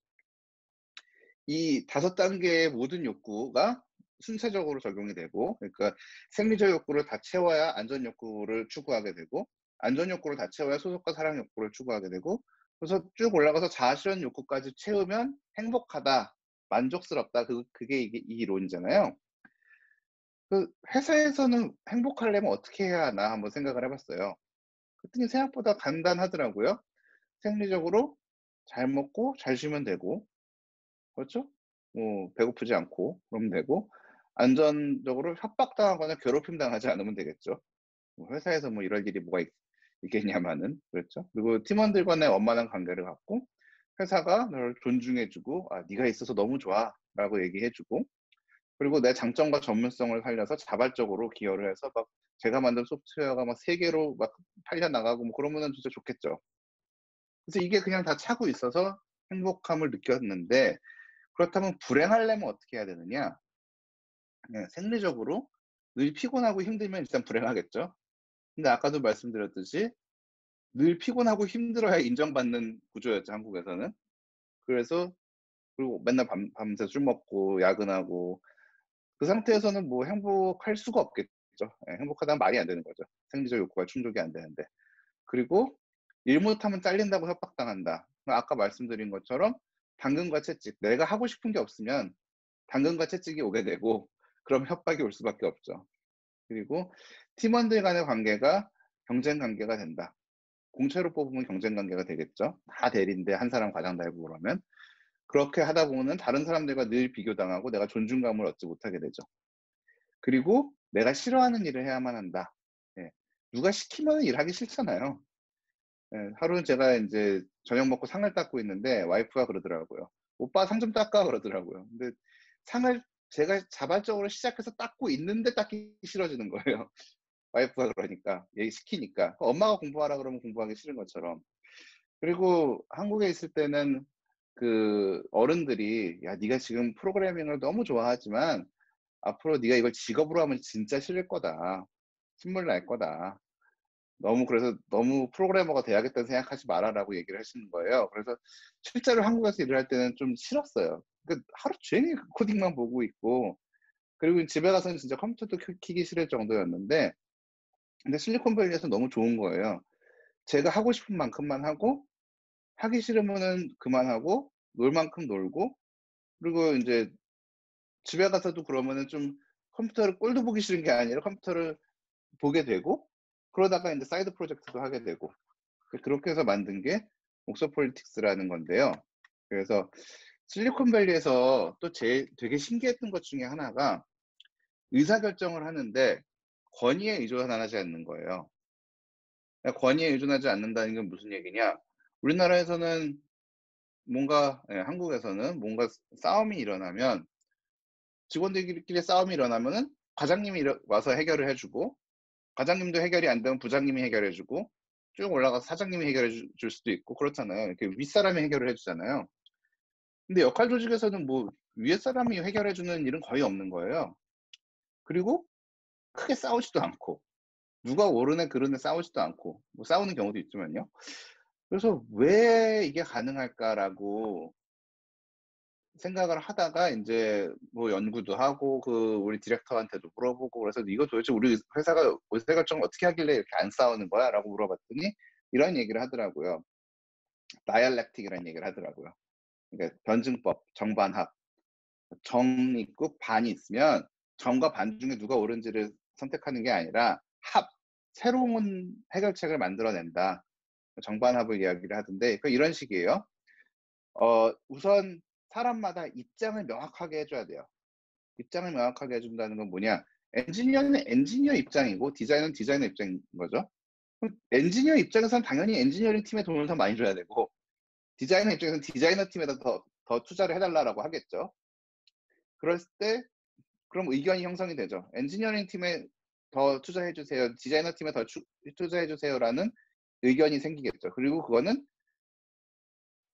이 5단계의 모든 욕구가 순차적으로 적용이 되고 그러니까 생리적 욕구를 다 채워야 안전 욕구를 추구하게 되고 안전 욕구를 다 채워야 소속과 사랑 욕구를 추구하게 되고 그래서 쭉 올라가서 자아 실현 욕구까지 채우면 행복하다, 만족스럽다. 그게 이게 이 이론이잖아요. 회사에서는 행복하려면 어떻게 해야 하나 한번 생각을 해 봤어요. 그랬더니 생각보다 간단하더라고요. 생리적으로 잘 먹고 잘 쉬면 되고 그렇죠? 뭐 배고프지 않고 그러면 되고 안전적으로 협박당하거나 괴롭힘 당하지 않으면 되겠죠. 뭐 회사에서 뭐 이럴 일이 뭐가 있겠냐마는. 그렇죠. 그리고 팀원들 간의 원만한 관계를 갖고 회사가 너를 존중해 주고 "아 네가 있어서 너무 좋아."라고 얘기해 주고 그리고 내 장점과 전문성을 살려서 자발적으로 기여를 해서 막 제가 만든 소프트웨어가 막 세계로 막 팔려 나가고 뭐 그러면은 진짜 좋겠죠. 그래서 이게 그냥 다 차고 있어서 행복함을 느꼈는데 그렇다면 불행하려면 어떻게 해야 되느냐? 생리적으로 늘 피곤하고 힘들면 일단 불행하겠죠. 근데 아까도 말씀드렸듯이 늘 피곤하고 힘들어야 인정받는 구조였죠, 한국에서는. 그래서 그리고 맨날 밤새 술 먹고 야근하고 그 상태에서는 뭐 행복할 수가 없겠죠. 행복하다는 말이 안 되는 거죠. 생리적 욕구가 충족이 안 되는데. 그리고 일 못하면 잘린다고 협박당한다. 아까 말씀드린 것처럼 당근과 채찍, 내가 하고 싶은 게 없으면 당근과 채찍이 오게 되고 그럼 협박이 올 수밖에 없죠. 그리고 팀원들 간의 관계가 경쟁 관계가 된다. 공채로 뽑으면 경쟁 관계가 되겠죠. 다 대리인데 한 사람 과장 달고 그러면. 그렇게 하다 보면은 다른 사람들과 늘 비교당하고 내가 존중감을 얻지 못하게 되죠. 그리고 내가 싫어하는 일을 해야만 한다. 예. 누가 시키면은 일하기 싫잖아요. 예. 하루는 제가 인제 저녁 먹고 상을 닦고 있는데 와이프가 그러더라고요. "오빠 상 좀 닦아." 그러더라고요. 근데 상을 제가 자발적으로 시작해서 닦고 있는데 닦기 싫어지는 거예요. 와이프가 그러니까. 얘기 시키니까. 엄마가 공부하라 그러면 공부하기 싫은 것처럼. 그리고 한국에 있을 때는 어른들이 "야 네가 지금 프로그래밍을 너무 좋아하지만 앞으로 네가 이걸 직업으로 하면 진짜 싫을 거다. 신물 날 거다. 그래서 너무 프로그래머가 돼야겠다는 생각하지 마라."라고 얘기를 하시는 거예요. 그래서 실제로 한국에서 일을 할 때는 좀 싫었어요. 하루 종일 코딩만 보고 있고 그리고 집에 가서는 진짜 컴퓨터도 켜기 싫을 정도였는데 근데 실리콘밸리에서 너무 좋은 거예요. 제가 하고 싶은 만큼만 하고 하기 싫으면은 그만하고 놀 만큼 놀고 그리고 인제 집에 가서도 그러면은 좀 컴퓨터를 꼴도 보기 싫은 게 아니라 컴퓨터를 보게 되고 그러다가 인제 사이드 프로젝트도 하게 되고 그렇게 해서 만든 게 옥서 폴리틱스라는 건데요. 그래서 실리콘밸리에서 또 제일 되게 신기했던 것 중에 하나가 의사결정을 하는데 권위에 의존하지 않는 거예요. 권위에 의존하지 않는다는 게 무슨 얘기냐? 우리나라에서는 뭔가 한국에서는 뭔가 싸움이 일어나면 직원들끼리 싸움이 일어나면은 과장님이 와서 해결을 해 주고 과장님도 해결이 안 되면 부장님이 해결해 주고 쭉 올라가서 사장님이 해결해 줄 수도 있고 그렇잖아요. 이렇게 윗사람이 해결을 해 주잖아요. 근데 역할 조직에서는 뭐 위에 사람이 해결해 주는 일은 거의 없는 거예요. 그리고 크게 싸우지도 않고 누가 옳으네 그르네 싸우지도 않고 뭐 싸우는 경우도 있지만요. 그래서 '왜 이게 가능할까?'라고 생각을 하다가 인제 뭐 연구도 하고 우리 디렉터한테도 물어보고 그래서 "이거 도대체 우리 회사가 의사결정을 어떻게 하길래 이렇게 안 싸우는 거야?"라고 물어봤더니 이런 얘기를 하더라고요. 다이알렉틱이라는 얘기를 하더라고요. 그러니까 변증법, 정반합. 정 있고 반이 있으면 정과 반 중에 누가 옳은지를 선택하는 게 아니라 새로운 해결책을 만들어 낸다. 정반합을 이야기를 하던데 이런 식이에요. 우선 사람마다 입장을 명확하게 해 줘야 돼요. 입장을 명확하게 해 준다는 건 뭐냐? 엔지니어는 엔지니어 입장이고 디자이너는 디자이너 입장인 거죠. 그럼 엔지니어 입장에서는 당연히 엔지니어링 팀에 돈을 더 많이 줘야 되고 디자이너 입장에서는 디자이너 팀에다 더 투자를 해 달라라고 하겠죠. 그랬을 때 그럼 의견이 형성이 되죠. 엔지니어링 팀에 더 투자해 주세요. 디자이너 팀에 더 투자해 주세요라는 의견이 생기겠죠. 그리고 그거는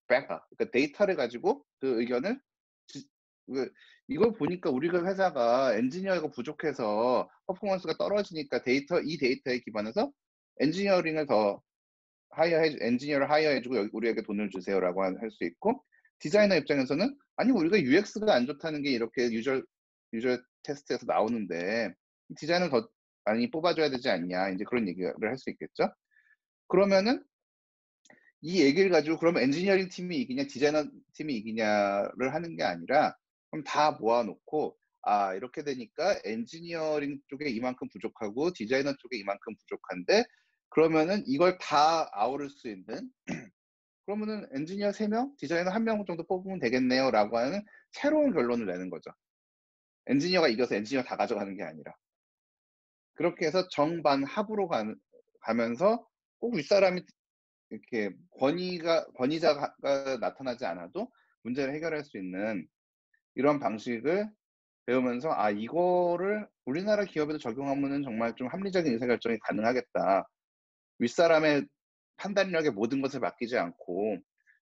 그러니까 데이터를 가지고 그 의견을 지 그 이걸 보니까 우리 그 회사가 엔지니어가 부족해서 퍼포먼스가 떨어지니까 이 데이터에 기반해서 엔지니어링을 더 엔지니어를 하이어해 주고 우리에게 돈을 주세요라고 할 수 있고 디자이너 입장에서는 아니 우리가 UX가 안 좋다는 게 이렇게 유저 테스트에서 나오는데 디자인을 더 많이 뽑아 줘야 되지 않냐 인제 그런 얘기를 할 수 있겠죠. 그러면은 이 얘기를 가지고 그러면 엔지니어링 팀이 이기냐 디자이너 팀이 이기냐를 하는 게 아니라 그럼 다 모아 놓고 아 이렇게 되니까 엔지니어링 쪽에 이만큼 부족하고 디자이너 쪽에 이만큼 부족한데 그러면은 이걸 다 아우를 수 있는 그러면은 엔지니어 3 명, 디자이너 1명 정도 뽑으면 되겠네요라고 하는 새로운 결론을 내는 거죠. 엔지니어가 이겨서 엔지니어 다 가져가는 게 아니라. 그렇게 해서 정반합으로 가면서 꼭 윗사람이 이렇게 권위자가 나타나지 않아도 문제를 해결할 수 있는 이런 방식을 배우면서 '아 이거를 우리나라 기업에도 적용하면은 정말 좀 합리적인 의사결정이 가능하겠다.' 윗사람의 판단력에 모든 것을 맡기지 않고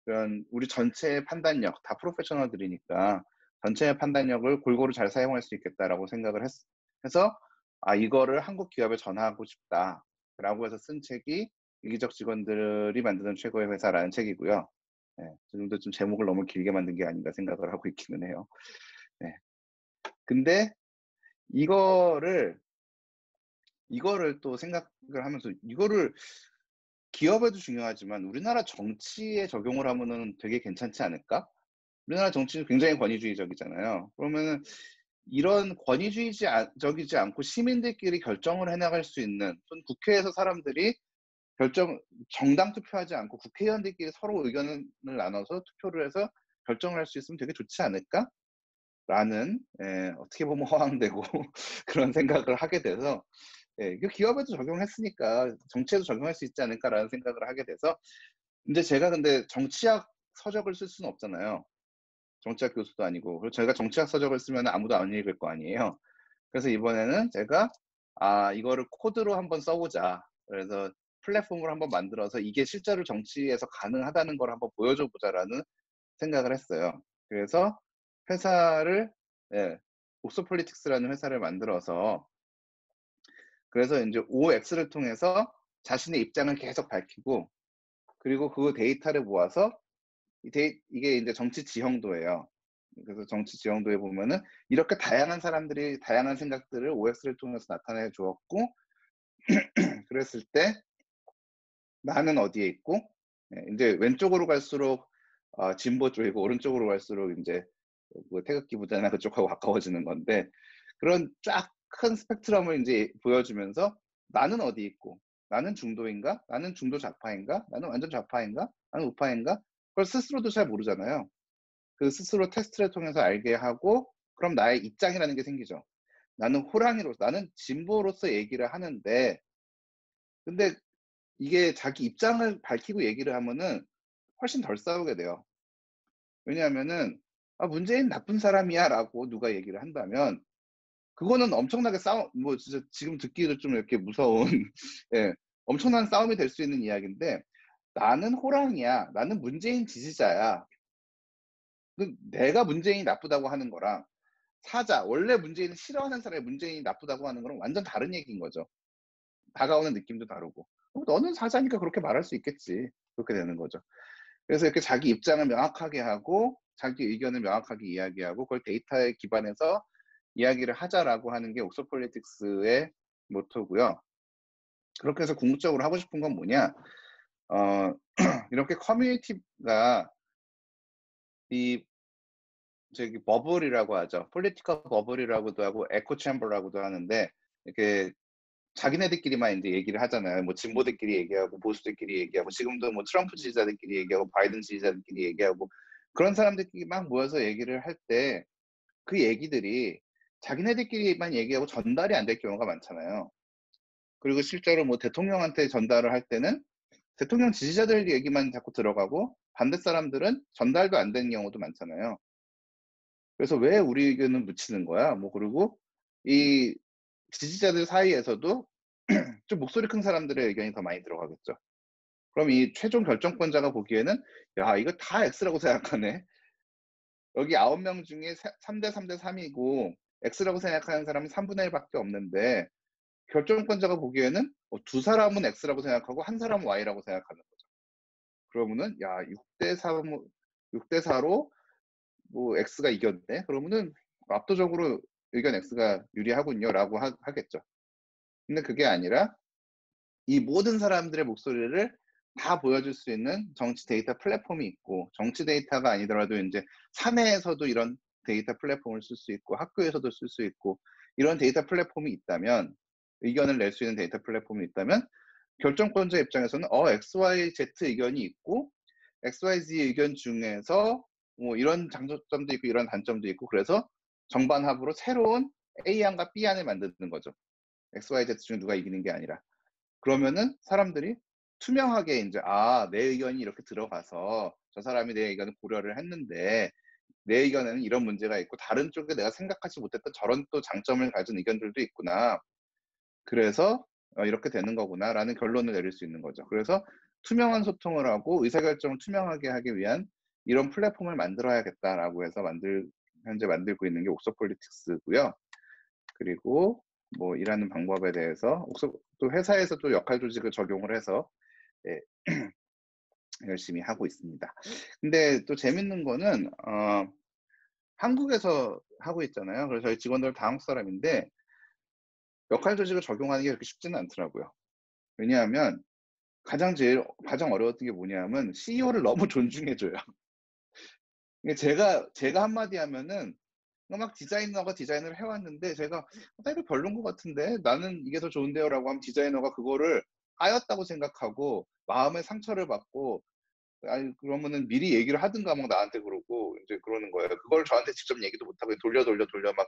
그런 우리 전체의 판단력 다 프로페셔널들이니까 '전체의 판단력을 골고루 잘 사용할 수 있겠다.'라고 생각을 해서 '아 이거를 한국 기업에 전하고 싶다.'라고 해서 쓴 책이 "이기적 직원들이 만드는 최고의 회사"라는 책이고요. 예. 지금도 좀 제목을 너무 길게 만든 게 아닌가 생각을 하고 있기는 해요. 네. 근데 이거를 또 생각을 하면서 이거를 기업에도 중요하지만 '우리나라 정치에 적용을 하면은 되게 괜찮지 않을까?' 우리나라 정치는 굉장히 권위주의적이잖아요. 그러면은 이런 적이지 않고 시민들끼리 결정을 해 나갈 수 있는 또는 국회에서 사람들이 정당 투표하지 않고 국회의원들끼리 서로 의견을 나눠서 투표를 해서 결정을 할 수 있으면 되게 좋지 않을까라는 어떻게 보면 허황되고 그런 생각을 하게 돼서 이거 기업에도 적용했으니까 '정치에도 적용할 수 있지 않을까.'라는 생각을 하게 돼서 인제 제가 근데 정치학 서적을 쓸 수는 없잖아요. 정치학 교수도 아니고. 그리고 저희가 정치학 서적을 쓰면은 아무도 안 읽을 거 아니에요. 그래서 이번에는 제가 '아 이거를 코드로 한번 써 보자.' 그래서 플랫폼을 한번 만들어서 '이게 실제로 정치에서 가능하다는 걸 한번 보여줘 보자.'라는 생각을 했어요. 그래서 회사를 예 옥스폴리틱스라는 회사를 만들어서 그래서 인제 OX를 통해서 자신의 입장을 계속 밝히고 그리고 그 데이터를 모아서 이게 인제 정치 지형도예요. 그래서 정치 지형도에 보면은 이렇게 다양한 사람들이 다양한 생각들을 OX를 통해서 나타내 주었고 그랬을 때 나는 어디에 있고 인제 왼쪽으로 갈수록 진보 쪽이고 오른쪽으로 갈수록 인제 뭐 태극기 부대나 그쪽하고 가까워지는 건데 그런 쫙 큰 스펙트럼을 인제 보여주면서 '나는 어디 있고 나는 중도인가? 나는 중도 좌파인가? 나는 완전 좌파인가? 나는 우파인가?' 그걸 스스로도 잘 모르잖아요. 그 스스로 테스트를 통해서 알게 하고 그럼 나의 입장이라는 게 생기죠. 나는 진보로서 얘기를 하는데 근데 이게 자기 입장을 밝히고 얘기를 하면은 훨씬 덜 싸우게 돼요. 왜냐하면은 "아 문재인 나쁜 사람이야."라고 누가 얘기를 한다면 그거는 엄청나게 뭐 진짜 지금 듣기도 좀 이렇게 무서운 예 엄청난 싸움이 될 수 있는 이야기인데 "나는 호랑이야. 나는 문재인 지지자야." 그 내가 문재인이 나쁘다고 하는 거랑 원래 문재인을 싫어하는 사람이 문재인이 나쁘다고 하는 거랑 완전 다른 얘기인 거죠. 다가오는 느낌도 다르고. "너는 사자니까 그렇게 말할 수 있겠지." 그렇게 되는 거죠. 그래서 이렇게 자기 입장을 명확하게 하고 자기 의견을 명확하게 이야기하고 그걸 데이터에 기반해서 이야기를 하자라고 하는 게 옥서 폴리틱스의 모토고요. 그렇게 해서 궁극적으로 하고 싶은 건 뭐냐? 어 이렇게 커뮤니티가 이 저기 버블이라고 하죠. 폴리티컬 버블이라고도 하고 에코 챔버라고도 하는데 이렇게 자기네들끼리만 인제 얘기를 하잖아요. 뭐 진보들끼리 얘기하고 보수들끼리 얘기하고 지금도 뭐 트럼프 지지자들끼리 얘기하고 바이든 지지자들끼리 얘기하고 그런 사람들끼리 막 모여서 얘기를 할 때 그 얘기들이 자기네들끼리만 얘기하고 전달이 안 될 경우가 많잖아요. 그리고 실제로 뭐 대통령한테 전달을 할 때는 대통령 지지자들 얘기만 자꾸 들어가고 반대 사람들은 전달도 안 되는 경우도 많잖아요. 그래서 "왜 우리 의견은 묻히는 거야?" 뭐 그리고 이 지지자들 사이에서도 좀 목소리 큰 사람들의 의견이 더 많이 들어가겠죠. 그럼 이 최종 결정권자가 보기에는 '야 이거 다 X라고 생각하네. 여기 9명 중에 3대 3대 3 이고 X라고 생각하는 사람이 3분의 1 밖에 없는데 결정권자가 보기에는 두 사람은 X라고 생각하고 한 사람은 Y라고 생각하는 거죠. 그러면은 '야 6대 3 6대 4로 뭐 X가 이겼네. 그러면은 압도적으로 의견 X가 유리하군요.'라고 하겠죠. 근데 그게 아니라 이 모든 사람들의 목소리를 다 보여줄 수 있는 정치 데이터 플랫폼이 있고 정치 데이터가 아니더라도 인제 사내에서도 이런 데이터 플랫폼을 쓸 수 있고 학교에서도 쓸 수 있고 이런 데이터 플랫폼이 있다면 의견을 낼 수 있는 데이터 플랫폼이 있다면 결정권자 입장에서는 XYZ 의견이 있고 XYZ 의견 중에서 뭐 이런 장단점도 있고 이런 단점도 있고 그래서 정반합으로 새로운 A안과 B안을 만드는 거죠. XYZ 중에 누가 이기는 게 아니라. 그러면은 사람들이 투명하게 인제 '아 내 의견이 이렇게 들어가서 저 사람이 내 의견을 고려를 했는데 내 의견에는 이런 문제가 있고 다른 쪽에 내가 생각하지 못했던 저런 또 장점을 가진 의견들도 있구나. 그래서 이렇게 되는 거구나.'라는 결론을 내릴 수 있는 거죠. 그래서 투명한 소통을 하고 의사결정을 투명하게 하기 위한 '이런 플랫폼을 만들어야겠다.'라고 해서 현재 만들고 있는 게 옥서 폴리틱스고요. 그리고 뭐 일하는 방법에 대해서 또 회사에서도 역할 조직을 적용을 해서 예 열심히 하고 있습니다. 근데 또 재밌는 거는 한국에서 하고 있잖아요. 그래서 저희 직원들 다 한국 사람인데 역할 조직을 적용하는 게 그렇게 쉽지는 않더라고요. 왜냐하면 가장 어려웠던 게 뭐냐면 CEO를 너무 존중해 줘요. 이게 제가 한마디 하면은 막 디자이너가 디자인을 해 왔는데 제가 나 이거 별론 것 같은데. 나는 이게 더 좋은데요."라고 하면 디자이너가 그거를 까였다고 생각하고 마음의 상처를 받고 아니 그러면은 미리 얘기를 하든가 막 나한테 그러고 인제 그러는 거예요. 그걸 저한테 직접 얘기도 못 하고 돌려 막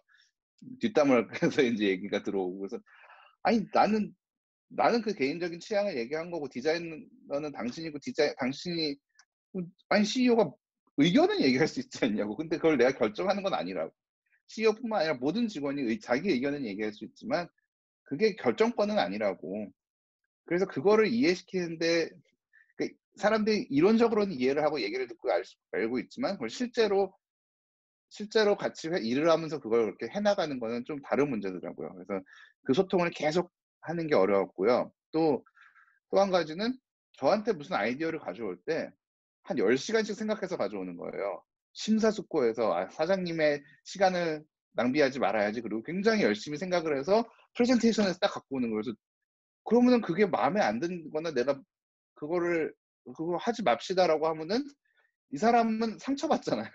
뒷담을 해서 인제 얘기가 들어오고 그래서 아니 나는 그 개인적인 취향을 얘기한 거고 디자이너는 당신이고 당신이 아니 CEO가 의견은 얘기할 수 있지 않냐고. 근데 그걸 내가 결정하는 건 아니라고. CEO뿐만 아니라 모든 직원이 자기 의견은 얘기할 수 있지만 그게 결정권은 아니라고. 그래서 그거를 이해시키는데 사람들이 이론적으로는 이해를 하고 얘기를 듣고 알고 있지만 그걸 실제로 같이 일을 하면서 그걸 그렇게 해 나가는 거는 좀 다른 문제더라고요. 그래서 그 소통을 계속 하는 게 어려웠고요. 또 한 가지는 저한테 무슨 아이디어를 가져올 때 한 10 시간씩 생각해서 가져오는 거예요. 심사숙고해서 '아 사장님의 시간을 낭비하지 말아야지.' 그리고 굉장히 열심히 생각을 해서 프레젠테이션에서 딱 갖고 오는 거예요. 그래서 그러면은 그게 마음에 안 드는 거나 내가 그거를 "그거 하지 맙시다."라고 하면은 이 사람은 상처받잖아요.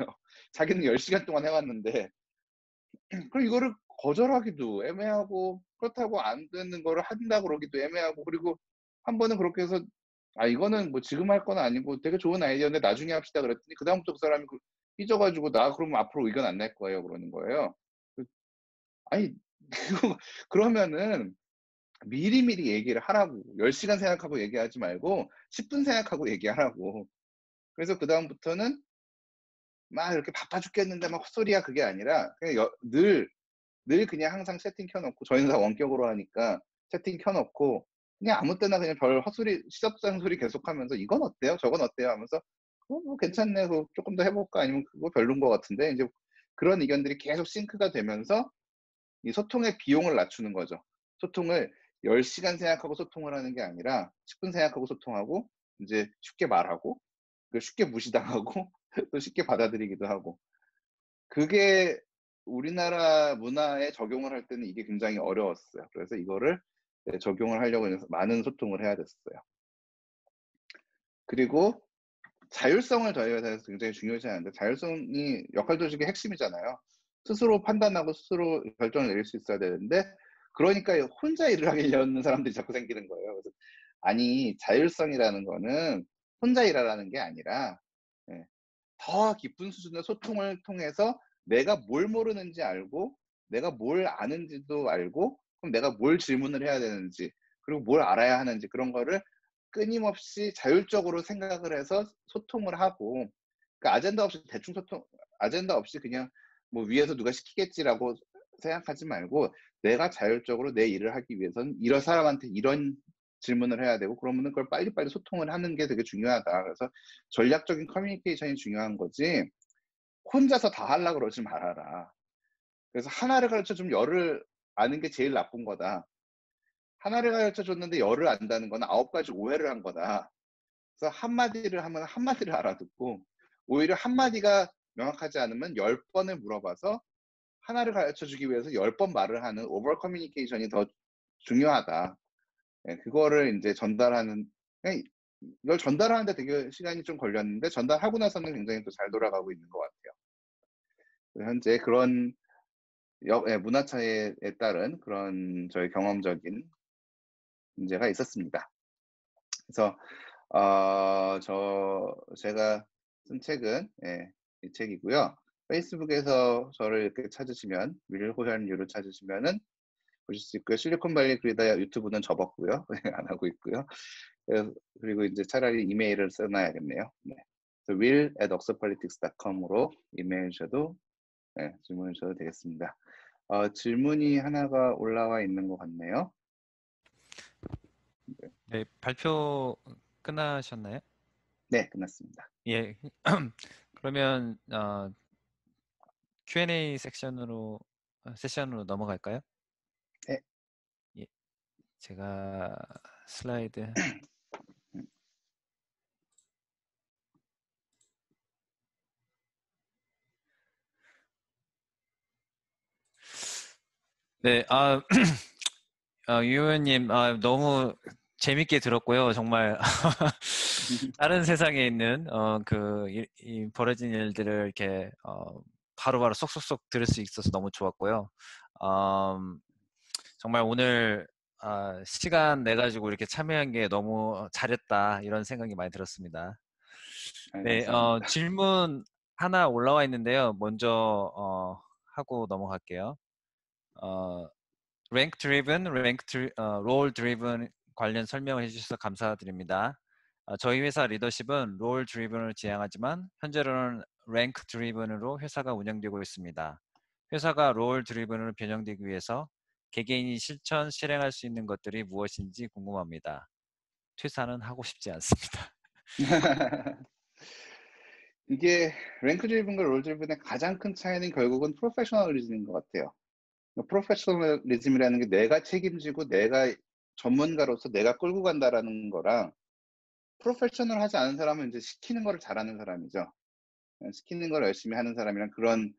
자기는 10 시간 동안 해 왔는데. 그럼 이거를 거절하기도 애매하고 그렇다고 안 되는 거를 한다 그러기도 애매하고 그리고 한 번은 그렇게 해서 "아 이거는 뭐 지금 할 건 아니고 되게 좋은 아이디어인데 나중에 합시다." 그랬더니 그다음부터 그 사람이 삐져 가지고 "나 그러면 앞으로 의견 안 낼 거예요." 그러는 거예요. 그 아니 그러면은 미리미리 얘기를 하라고. 10시간 생각하고 얘기하지 말고 10분 생각하고 얘기하라고. 그래서 그다음부터는 막 이렇게 바빠 죽겠는데 막 헛소리야 그게 아니라 그냥 늘 그냥 항상 채팅 켜 놓고, 저희는 다 원격으로 하니까 채팅 켜 놓고 그냥 아무 때나 그냥 별 헛소리 시적장소리 계속하면서 "이건 어때요? 저건 어때요?" 하면서 뭐 괜찮네. 그거 쪼끔 더 해 볼까?" 아니면 "그거 별론 것 같은데." 인제 그런 의견들이 계속 싱크가 되면서 이 소통의 비용을 낮추는 거죠. 소통을 10시간 생각하고 소통을 하는 게 아니라 10분 생각하고 소통하고 인제 쉽게 말하고 쉽게 무시당하고 또 쉽게 받아들이기도 하고. 그게 우리나라 문화에 적용을 할 때는 이게 굉장히 어려웠어요. 그래서 이거를 적용을 하려고 해서 많은 소통을 해야 됐어요. 그리고 자율성을 저희 회사에서 굉장히 중요시하는데, 자율성이 역할조직의 핵심이잖아요. 스스로 판단하고 스스로 결정을 내릴 수 있어야 되는데, 그러니까 혼자 일을 하려는 사람들이 자꾸 생기는 거예요. 그래서 아니, 자율성이라는 거는 혼자 일하라는 게 아니라 예 더 깊은 수준의 소통을 통해서 내가 뭘 모르는지 알고 내가 뭘 아는지도 알고, 그럼 내가 뭘 질문을 해야 되는지 그리고 뭘 알아야 하는지, 그런 거를 끊임없이 자율적으로 생각을 해서 소통을 하고, 그러니까 아젠다 없이 그냥 뭐 '위에서 누가 시키겠지.'라고 생각하지 말고, 내가 자율적으로 내 일을 하기 위해서는 이런 사람한테 이런 질문을 해야 되고, 그러면은 그걸 빨리빨리 소통을 하는 게 되게 중요하다. 그래서 전략적인 커뮤니케이션이 중요한 거지 혼자서 다 하려고 그러지 말아라. 그래서 하나를 가르쳐 주면 열을 아는 게 제일 나쁜 거다. 하나를 가르쳐 줬는데 열을 안다는 건 9가지 오해를 한 거다. 그래서 한마디를 하면 한마디를 알아듣고, 오히려 한마디가 명확하지 않으면 10번을 물어봐서 하나를 가르쳐 주기 위해서 10번 말을 하는 오버 커뮤니케이션이 더 중요하다. 예, 그거를 인제 전달하는, 그냥 이걸 전달하는 데 되게 시간이 좀 걸렸는데, 전달하고 나서는 굉장히 또 잘 돌아가고 있는 것 같아요. 현재 그런 문화 차이에 따른 그런 저희 경험적인 문제가 있었습니다. 그래서 제가 쓴 책은 이 책이고요. 페이스북에서 저를 이렇게 찾으시면 윌 호현류를 찾으시면은 보실 수 있고요. 실리콘밸리 그리다 유튜브는 접었고요. 안 하고 있고요. 그리고 인제 차라리 이메일을 써 놔야겠네요. 네. will@oxfordpolitics.com으로 이메일 주셔도, 질문을 주셔도 되겠습니다. 질문이 하나가 올라와 있는 것 같네요. 네. 네, 발표 끝나셨나요? 네, 끝났습니다. 예. 그러면 Q&A 세션으로 넘어갈까요? 네. 예. 제가 슬라이드. 네. 유 의원님, 너무 재밌게 들었고요. 정말 다른 세상에 있는 이 벌어진 일들을 이렇게 바로바로 쏙쏙쏙 들을 수 있어서 너무 좋았고요. 정말 오늘 시간 내 가지고 이렇게 참여한 게 너무 잘했다, 이런 생각이 많이 들었습니다. 네, 감사합니다. 질문 하나 올라와 있는데요. 먼저 하고 넘어갈게요. 롤 드리븐 관련 설명을 해주셔서 감사드립니다. 저희 회사 리더십은 롤 드리븐을 지향하지만 현재로는 랭크 드리븐으로 회사가 운영되고 있습니다. 회사가 롤 드리븐으로 변형되기 위해서 개개인이 실행할 수 있는 것들이 무엇인지 궁금합니다. 퇴사는 하고 싶지 않습니다. 이게 랭크 드리븐과 롤 드리븐의 가장 큰 차이는 결국은 프로페셔널리즘인 것 같아요. 프로페셔널리즘이라는 게 내가 책임지고 내가 전문가로서 내가 끌고 간다라는 거랑, 프로페셔널하지 않은 사람은 이제 시키는 거를 잘하는 사람이죠. 시키는 걸 열심히 하는 사람이랑, 그런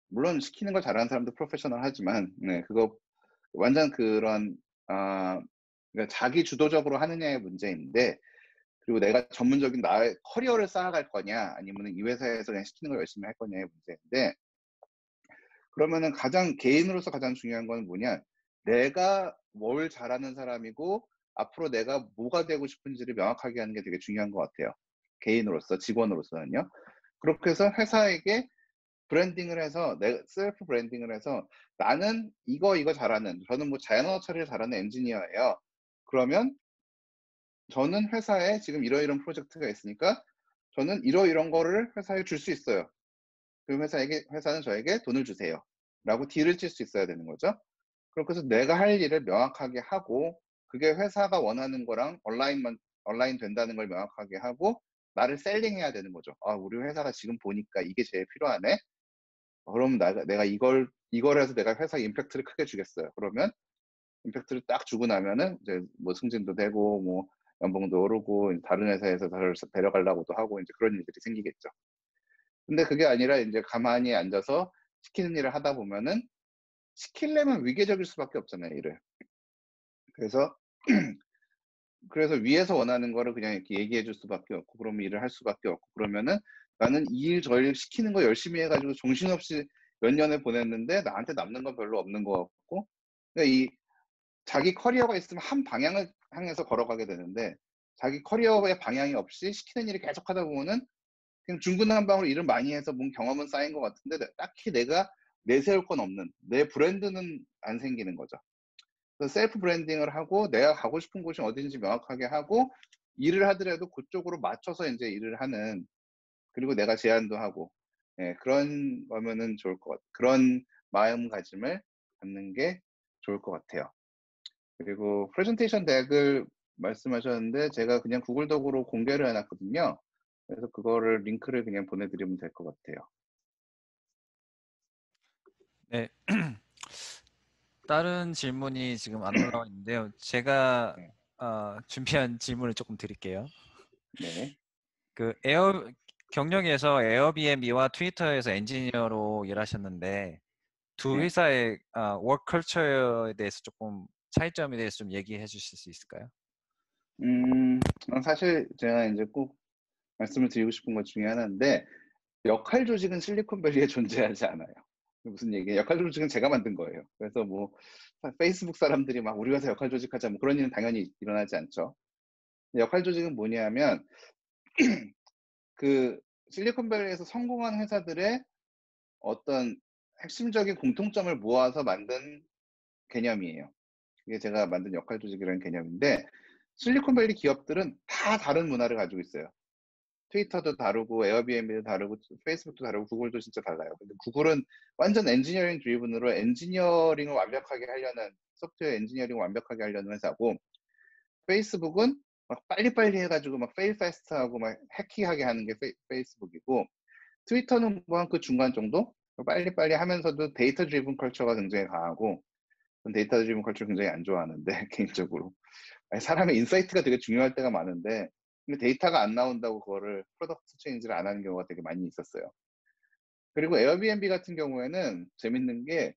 물론 시키는 걸 잘하는 사람도 프로페셔널하지만 그거 완전 그런 그러니까 자기 주도적으로 하느냐의 문제인데, 그리고 내가 전문적인 나의 커리어를 쌓아갈 거냐 아니면은 이 회사에서 그냥 시키는 걸 열심히 할 거냐의 문제인데, 그러면은 개인으로서 가장 중요한 건 뭐냐? 내가 뭘 잘하는 사람이고 앞으로 내가 뭐가 되고 싶은지를 명확하게 하는 게 되게 중요한 것 같아요. 개인으로서, 직원으로서는요. 그렇게 해서 회사에게 브랜딩을 해서 내 셀프 브랜딩을 해서 "나는 이거 잘하는 저는 뭐 자연 언어 처리를 잘하는 엔지니어예요. 그러면 저는 회사에 지금 이러이러한 프로젝트가 있으니까 저는 이러이러한 거를 회사에 줄 수 있어요. 그럼 회사는 저에게 돈을 주세요."라고 딜을 칠 수 있어야 되는 거죠. 그렇게 해서 내가 할 일을 명확하게 하고 그게 회사가 원하는 거랑 얼라인 된다는 걸 명확하게 하고 나를 셀링해야 되는 거죠. '아 우리 회사가 지금 보니까 이게 제일 필요하네. 그럼 내가 이걸 해서 내가 회사에 임팩트를 크게 주겠어요.' 그러면 임팩트를 딱 주고 나면은 이제 뭐 승진도 되고 뭐 연봉도 오르고 다른 회사에서 저를 데려가려고도 하고 인제 그런 일들이 생기겠죠. 근데 그게 아니라 인제 가만히 앉아서 시키는 일을 하다 보면은 시키려면 위계적일 수밖에 없잖아요, 일을. 그래서 위에서 원하는 거를 그냥 이렇게 얘기해 줄 수밖에 없고 그러면 일을 할 수밖에 없고 그러면은 나는 이 일 저 일 시키는 거 열심히 해 가지고 정신없이 몇 년을 보냈는데 나한테 남는 건 별로 없는 것 같고 그러니까 이 자기 커리어가 있으면 한 방향을 향해서 걸어가게 되는데 자기 커리어의 방향이 없이 시키는 일을 계속하다 보면은 그냥 중구난방으로 일을 많이 해서 뭔 경험은 쌓인 것 같은데 딱히 내가 내세울 건 없는 내 브랜드는 안 생기는 거죠. 그래서 셀프 브랜딩을 하고 내가 가고 싶은 곳이 어딘지 명확하게 하고 일을 하더라도 그쪽으로 맞춰서 인제 일을 하는 그리고 내가 제안도 하고 예 그런 거면은 좋을 것 그런 마음가짐을 갖는 게 좋을 것 같아요. 그리고 프레젠테이션 덱을 말씀하셨는데 제가 그냥 구글 도구로 공개를 해 놨거든요. 그래서 그거를 링크를 그냥 보내 드리면 될 것 같아요. 네. 다른 질문이 지금 안 올라와 있는데요. 제가 네. 준비한 질문을 조금 드릴게요. 네. 그 경력에서 에어비앤비와 트위터에서 엔지니어로 일하셨는데 두 네. 회사의 워크 컬처에 대해서 조금 차이점에 대해서 좀 얘기해 주실 수 있을까요? 사실 제가 인제 꼭 말씀을 드리고 싶은 것 중에 하나인데 역할 조직은 실리콘밸리에 존재하지 않아요. 무슨 얘기예요? 역할 조직은 제가 만든 거예요. 그래서 뭐 페이스북 사람들이 막 "우리 회사 역할 조직하자." 뭐 그런 일은 당연히 일어나지 않죠. 역할 조직은 뭐냐면 그 실리콘밸리에서 성공한 회사들의 어떤 핵심적인 공통점을 모아서 만든 개념이에요. 이게 제가 만든 역할 조직이라는 개념인데 실리콘밸리 기업들은 다 다른 문화를 가지고 있어요. 트위터도 다르고 에어비앤비도 다르고 페이스북도 다르고 구글도 진짜 달라요. 근데 구글은 완전 엔지니어링 드리븐으로 엔지니어링을 완벽하게 하려는 소프트웨어 엔지니어링을 완벽하게 하려는 회사고 페이스북은 막 빨리빨리 해 가지고 막 페일 패스트하고 막 해키하게 하는 게 페이스북이고 트위터는 뭐 한 그 중간 정도? 빨리빨리 하면서도 데이터 드리븐 컬처가 굉장히 강하고 전 데이터 드리븐 컬처를 굉장히 안 좋아하는데 개인적으로. 아니 사람의 인사이트가 되게 중요할 때가 많은데 근데 데이터가 안 나온다고 그거를 프로덕트 체인지를 안 하는 경우가 되게 많이 있었어요. 그리고 에어비앤비 같은 경우에는 재밌는 게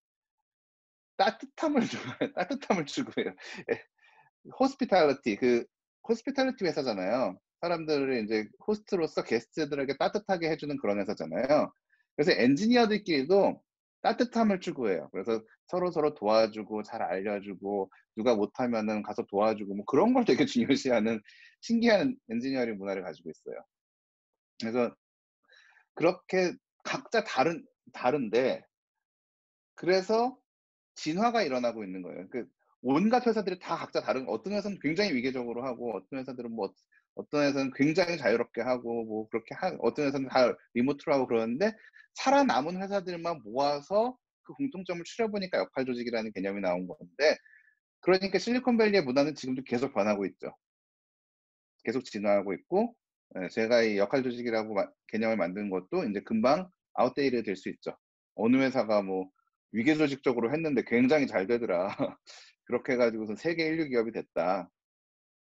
따뜻함을 좋아해요. 따뜻함을 추구해요. 예. 호스피탈리티 호스피탈리티 회사잖아요. 사람들을 인제 호스트로서 게스트들에게 따뜻하게 해 주는 그런 회사잖아요. 그래서 엔지니어들끼리도 따뜻함을 추구해요. 그래서 서로서로 도와주고 잘 알려주고 누가 못하면은 가서 도와주고 뭐 그런 걸 되게 중요시하는 신기한 엔지니어링 문화를 가지고 있어요. 그래서 그렇게 각자 다른데 그래서 진화가 일어나고 있는 거예요. 온갖 회사들이 다 각자 다른 어떤 회사는 굉장히 위계적으로 하고 어떤 회사들은 뭐 어떤 회사는 굉장히 자유롭게 하고 뭐 그렇게 어떤 회사는 다 리모트로 하고 그러는데 살아남은 회사들만 모아서 그 공통점을 추려 보니까 역할 조직이라는 개념이 나온 건데 그러니까 실리콘밸리의 문화는 지금도 계속 변하고 있죠. 계속 진화하고 있고 예 제가 이 역할 조직이라고 개념을 만든 것도 인제 금방 아웃데이트 될 수 있죠. 어느 회사가 뭐 위계 조직적으로 했는데 굉장히 잘 되더라. 그렇게 해 가지고서 세계 인류 기업이 됐다.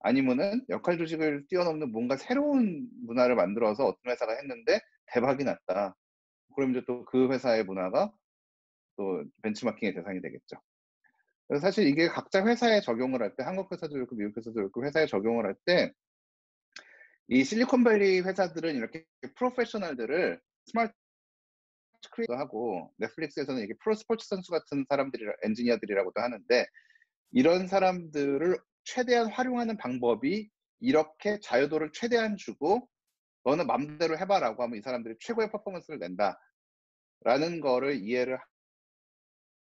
아니면은 역할 조직을 뛰어넘는 뭔가 새로운 문화를 만들어서 어떤 회사가 했는데 대박이 났다. 그럼 이제 또 그 회사의 문화가 또 벤치마킹의 대상이 되겠죠. 그래서 사실 이게 각자 회사에 적용을 할 때 한국 회사도 그렇고 미국 회사도 그렇고 회사에 적용을 할 때 이 실리콘밸리 회사들은 이렇게 프로페셔널들을 스마트 크리에이터 하고 넷플릭스에서는 이게 프로 스포츠 선수 같은 엔지니어들이라고도 하는데 이런 사람들을 최대한 활용하는 방법이 이렇게 자유도를 최대한 주고 "너는 맘대로 해 봐라고 하면 이 사람들이 최고의 퍼포먼스를 낸다." 라는 거를 이해를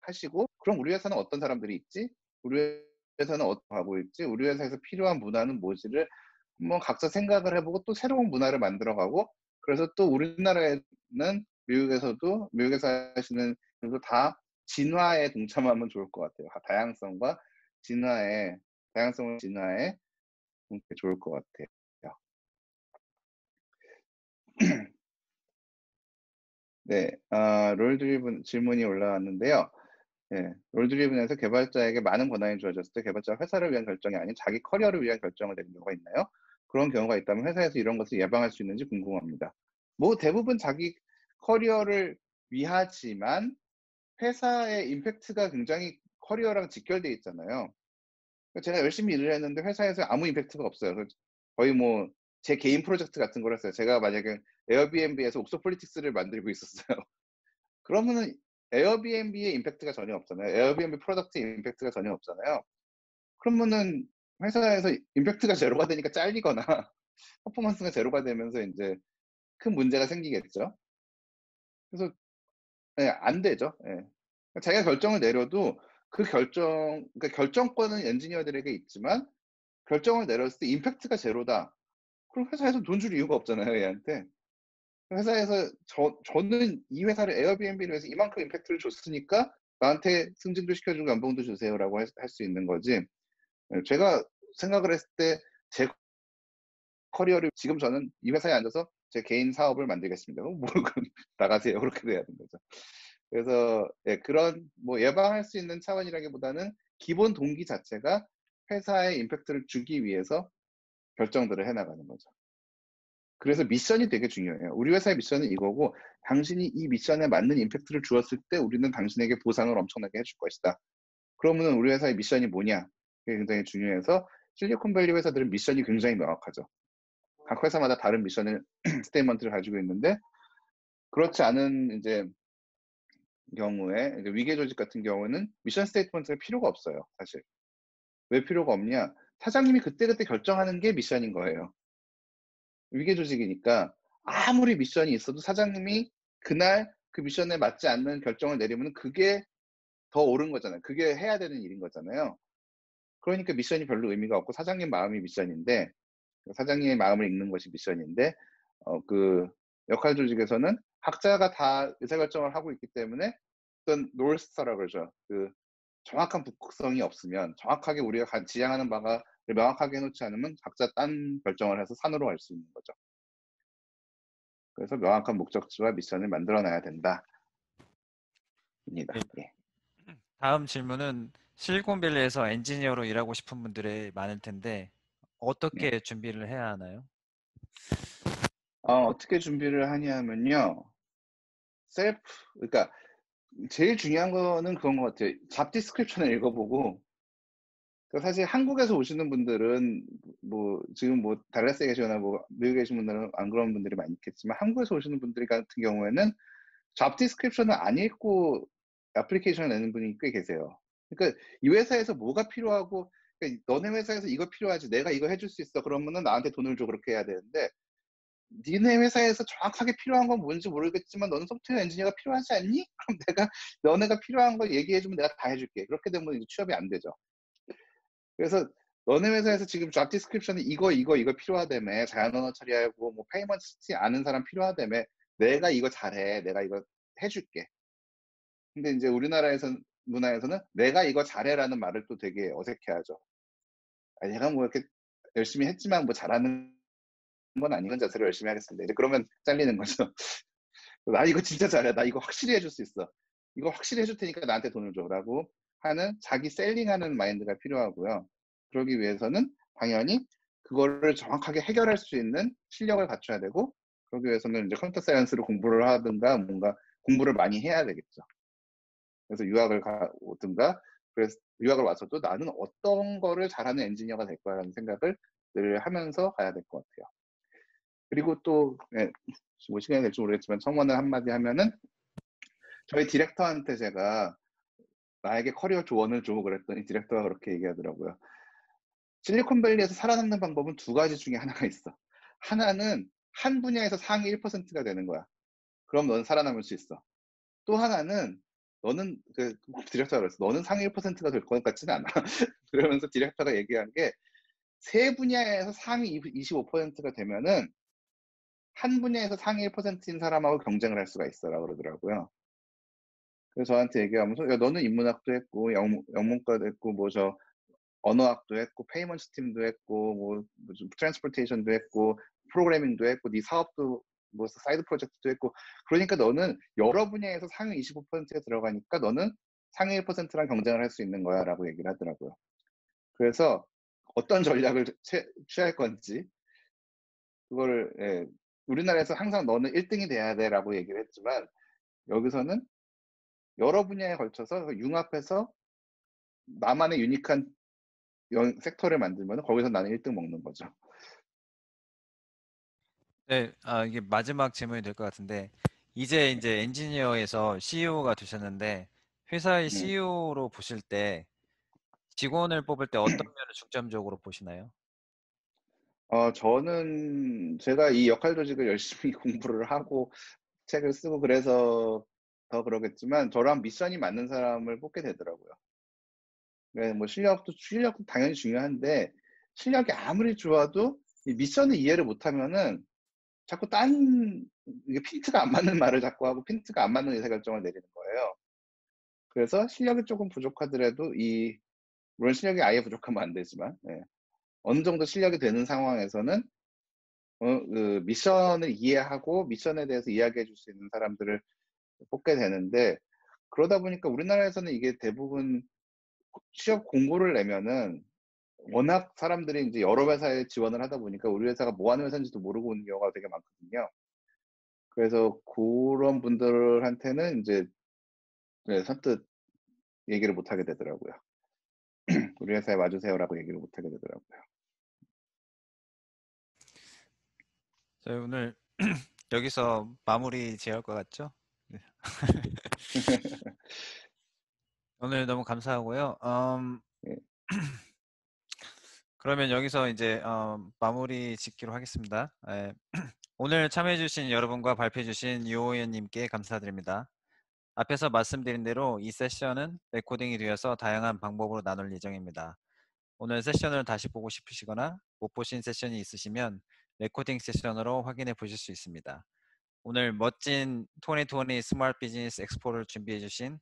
하시고, 그럼 우리 회사는 어떤 사람들이 있지? 우리 회사는 어떻게 하고 있지? 우리 회사에서 필요한 문화는 뭐지를 한번 각자 생각을 해 보고 또 새로운 문화를 만들어 가고, 그래서 또 우리나라에는 미국에서 하시는 분들도 다 진화에 동참하면 좋을 것 같아요. 다양성과 진화에 다양성과 진화에 좋을 것 같아요. 네. 롤 드리븐 질문이 올라왔는데요. 예. 롤 드리븐에서 개발자에게 많은 권한이 주어졌을 때 개발자가 회사를 위한 결정이 아닌 자기 커리어를 위한 결정을 내린 경우가 있나요? 그런 경우가 있다면 회사에서 이런 것을 예방할 수 있는지 궁금합니다. 뭐 대부분 자기 커리어를 위하지만 회사의 임팩트가 굉장히 커리어랑 직결돼 있잖아요. 그러니까 제가 열심히 일을 했는데 회사에서 아무 임팩트가 없어요. 거의 뭐 제 개인 프로젝트 같은 걸 했어요. 제가 만약에 에어비앤비에서 옥소폴리틱스를 만들고 있었어요. 그러면은 에어비앤비의 임팩트가 전혀 없잖아요. 에어비앤비 프로덕트의 임팩트가 전혀 없잖아요. 그러면은 회사에서 임팩트가 제로가 되니까 잘리거나 퍼포먼스가 제로가 되면서 인제 큰 문제가 생기겠죠. 그래서 예 안 되죠. 예. 그러니까 자기가 결정을 내려도 그 그러니까 결정권은 엔지니어들에게 있지만 결정을 내렸을 때 임팩트가 제로다. 그럼 회사에서 돈 줄 이유가 없잖아요, 얘한테. 회사에서 저는 이 회사를 에어비앤비를 위해서 이만큼 임팩트를 줬으니까 나한테 승진도 시켜주고 연봉도 주세요라고 할 수 있는 거지. 예 제가 생각을 했을 때 제 커리어를 지금 저는 이 회사에 앉아서 제 개인 사업을 만들겠습니다. 뭐 그럼 나가세요. 그렇게 돼야 되는 거죠. 그래서 예 그런 뭐 예방할 수 있는 차원이라기보다는 기본 동기 자체가 회사에 임팩트를 주기 위해서 결정들을 해 나가는 거죠. 그래서 미션이 되게 중요해요. 우리 회사의 미션은 이거고 당신이 이 미션에 맞는 임팩트를 주었을 때 우리는 당신에게 보상을 엄청나게 해줄 것이다. 그러면은 우리 회사의 미션이 뭐냐? 그게 굉장히 중요해서 실리콘밸리 회사들은 미션이 굉장히 명확하죠. 각 회사마다 다른 미션을 스테이트먼트를 가지고 있는데 그렇지 않은 이제 경우에 이제 위계 조직 같은 경우는 미션 스테이트먼트가 필요가 없어요, 사실. 왜 필요가 없냐? 사장님이 그때그때 결정하는 게 미션인 거예요. 위계 조직이니까 아무리 미션이 있어도 사장님이 그날 그 미션에 맞지 않는 결정을 내리면은 그게 더 옳은 거잖아요. 그게 해야 되는 일인 거잖아요. 그러니까 미션이 별로 의미가 없고 사장님 마음이 미션인데 사장님의 마음을 읽는 것이 미션인데 그 역할 조직에서는 각자가 다 의사결정을 하고 있기 때문에 어떤 노스타라 그러죠. 그 정확한 북극성이 없으면 정확하게 우리가 지향하는 바가 명확하게 해 놓지 않으면 각자 딴 결정을 해서 산으로 갈 수 있는 거죠. 그래서 명확한 목적지와 미션을 만들어 놔야 된다입니다. 네. 예. 다음 질문은 실리콘밸리에서 엔지니어로 일하고 싶은 분들이 많을 텐데 네. 어떻게 준비를 해야 하나요? 어떻게 준비를 하냐면요. 셀프 그러니까 제일 중요한 거는 그건 것 같아요. 잡 디스크립션을 읽어보고 사실 한국에서 오시는 분들은 뭐 지금 뭐 달라스에 계시거나 뭐 미국에 계신 분들은 안 그런 분들이 많이 있겠지만 한국에서 오시는 분들 같은 경우에는 잡 디스크립션을 안 읽고 애플리케이션을 내는 분이 꽤 계세요. 그러니까 이 회사에서 뭐가 필요하고 그러니까 "너네 회사에서 이거 필요하지. 내가 이거 해줄 수 있어." 그러면은 나한테 돈을 줘. 그렇게 해야 되는데 "니네 회사에서 정확하게 필요한 건 뭔지 모르겠지만 너는 소프트웨어 엔지니어가 필요하지 않니? 그럼 내가 너네가 필요한 걸 얘기해 주면 내가 다 해 줄게." 그렇게 되면 이제 취업이 안 되죠. 그래서 "너네 회사에서 지금 잡 디스크립션이 이거 필요하다며. 자연 언어 처리하고 뭐 페이먼트 아는 사람 필요하다며. 내가 이거 잘해. 내가 이거 해 줄게." 근데 인제 우리나라에선 문화에서는 "내가 이거 잘해."라는 말을 또 되게 어색해하죠. "아 내가 뭐 이렇게 열심히 했지만 뭐 잘하는 건 아닌 자세로 열심히 하겠습니다." 이제 그러면 잘리는 거죠. "나 이거 진짜 잘해. 나 이거 확실히 해줄 수 있어. 이거 확실히 해줄 테니까 나한테 돈을 줘."라고 하는 자기 셀링하는 마인드가 필요하고요. 그러기 위해서는 당연히 그거를 정확하게 해결할 수 있는 실력을 갖춰야 되고 그러기 위해서는 인제 컴퓨터 사이언스를 공부를 하든가 뭔가 공부를 많이 해야 되겠죠. 그래서 유학을 가 오든가 그래서 유학을 와서도 '나는 어떤 거를 잘하는 엔지니어가 될 거야.'라는 생각을 늘 하면서 가야 될 것 같아요. 그리고 또 예 뭐 시간이 될지 모르겠지만 첨언을 한마디 하면은 저희 디렉터한테 제가 "나에게 커리어 조언을 줘." 그랬더니 디렉터가 그렇게 얘기하더라고요. "실리콘밸리에서 살아남는 방법은 두 가지 중에 하나가 있어. 하나는 한 분야에서 상위 1%가 되는 거야. 그럼 넌 살아남을 수 있어. 또 하나는 너는 그 디렉터가 그랬어. "너는 상위 1%가 될 것 같지는 않아." 그러면서 디렉터가 얘기한 게 "세 분야에서 상위 25%가 되면은 한 분야에서 상위 1%인 사람하고 경쟁을 할 수가 있어."라고 그러더라고요. 그래서 저한테 얘기하면서 "야 너는 인문학도 했고 영문과도 했고 뭐 언어학도 했고 페이먼트 팀도 했고 뭐 좀 트랜스포테이션도 했고 프로그래밍도 했고 네 사업도 뭐 사이드 프로젝트도 했고 그러니까 너는 여러 분야에서 상위 25%에 들어가니까 너는 상위 1%랑 경쟁을 할 수 있는 거야."라고 얘기를 하더라고요. 그래서 어떤 전략을 취할 건지 그거를 예 우리나라에서 항상 "너는 1 등이 돼야 돼."라고 얘기를 했지만 여기서는 여러 분야에 걸쳐서 그 융합해서 나만의 유니크한 섹터를 만들면은 거기서 나는 1등 먹는 거죠. 네. 이게 마지막 질문이 될 것 같은데 이제 네. 인제 엔지니어에서 CEO가 되셨는데 회사의 네. CEO로 보실 때 직원을 뽑을 때 어떤 면을 중점적으로 보시나요? 저는 제가 이 역할 조직을 열심히 공부를 하고 책을 쓰고 그래서 더 그러겠지만 저랑 미션이 맞는 사람을 뽑게 되더라고요. 네 뭐 실력도 당연히 중요한데 실력이 아무리 좋아도 이 미션을 이해를 못하면은 자꾸 이게 핀트가 안 맞는 말을 자꾸 하고 핀트가 안 맞는 의사결정을 내리는 거예요. 그래서 실력이 쪼금 부족하더라도 물론 실력이 아예 부족하면 안 되지만 예 어느 정도 실력이 되는 상황에서는 그 미션을 이해하고 미션에 대해서 이야기해 줄 수 있는 사람들을 뽑게 되는데 그러다 보니까 우리나라에서는 이게 대부분 취업 공고를 내면은 워낙 사람들이 인제 여러 회사에 지원을 하다 보니까 우리 회사가 뭐 하는 회사인지도 모르고 오는 경우가 되게 많거든요. 그래서 고런 분들한테는 인제 네 선뜻 얘기를 못 하게 되더라고요. "우리 회사에 와 주세요."라고 얘기를 못 하게 되더라고요. 저희 오늘 여기서 마무리 지어야 할 것 같죠? 네. 오늘 너무 감사하고요. 예. 그러면 여기서 이제 마무리 짓기로 하겠습니다. 예. 오늘 참여해 주신 여러분과 발표해 주신 유호연 님께 감사드립니다. 앞에서 말씀드린 대로 이 세션은 레코딩이 되어서 다양한 방법으로 나눌 예정입니다. 오늘 세션을 다시 보고 싶으시거나 못 보신 세션이 있으시면 레코딩 세션으로 확인해 보실 수 있습니다. 오늘 멋진 2020 스마트 비즈니스 엑스포를 준비해 주신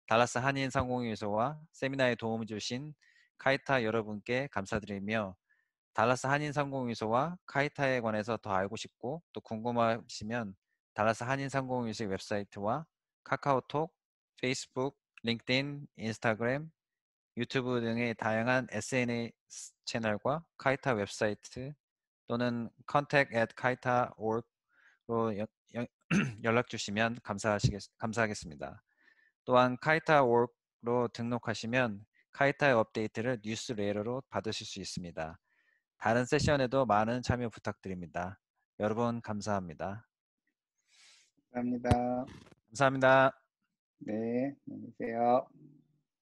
달라스 한인상공회의소와 세미나에 도움을 주신 카이타 여러분께 감사드리며 달라스 한인상공회의소와 카이타에 관해서 더 알고 싶고 또 궁금하시면 달라스 한인상공회의소 웹사이트와 카카오톡, 페이스북, 링크드인, 인스타그램, 유튜브 등의 다양한 SNS 채널과 카이타 웹사이트 또는 contact at kaita.org로 연락 주시면 감사하겠습니다. 또한 카이타.org로 등록하시면 카이타의 업데이트를 뉴스레터로 받으실 수 있습니다. 다른 세션에도 많은 참여 부탁드립니다. 여러분 감사합니다. 감사합니다. 감사합니다. 네. 안녕히 계세요.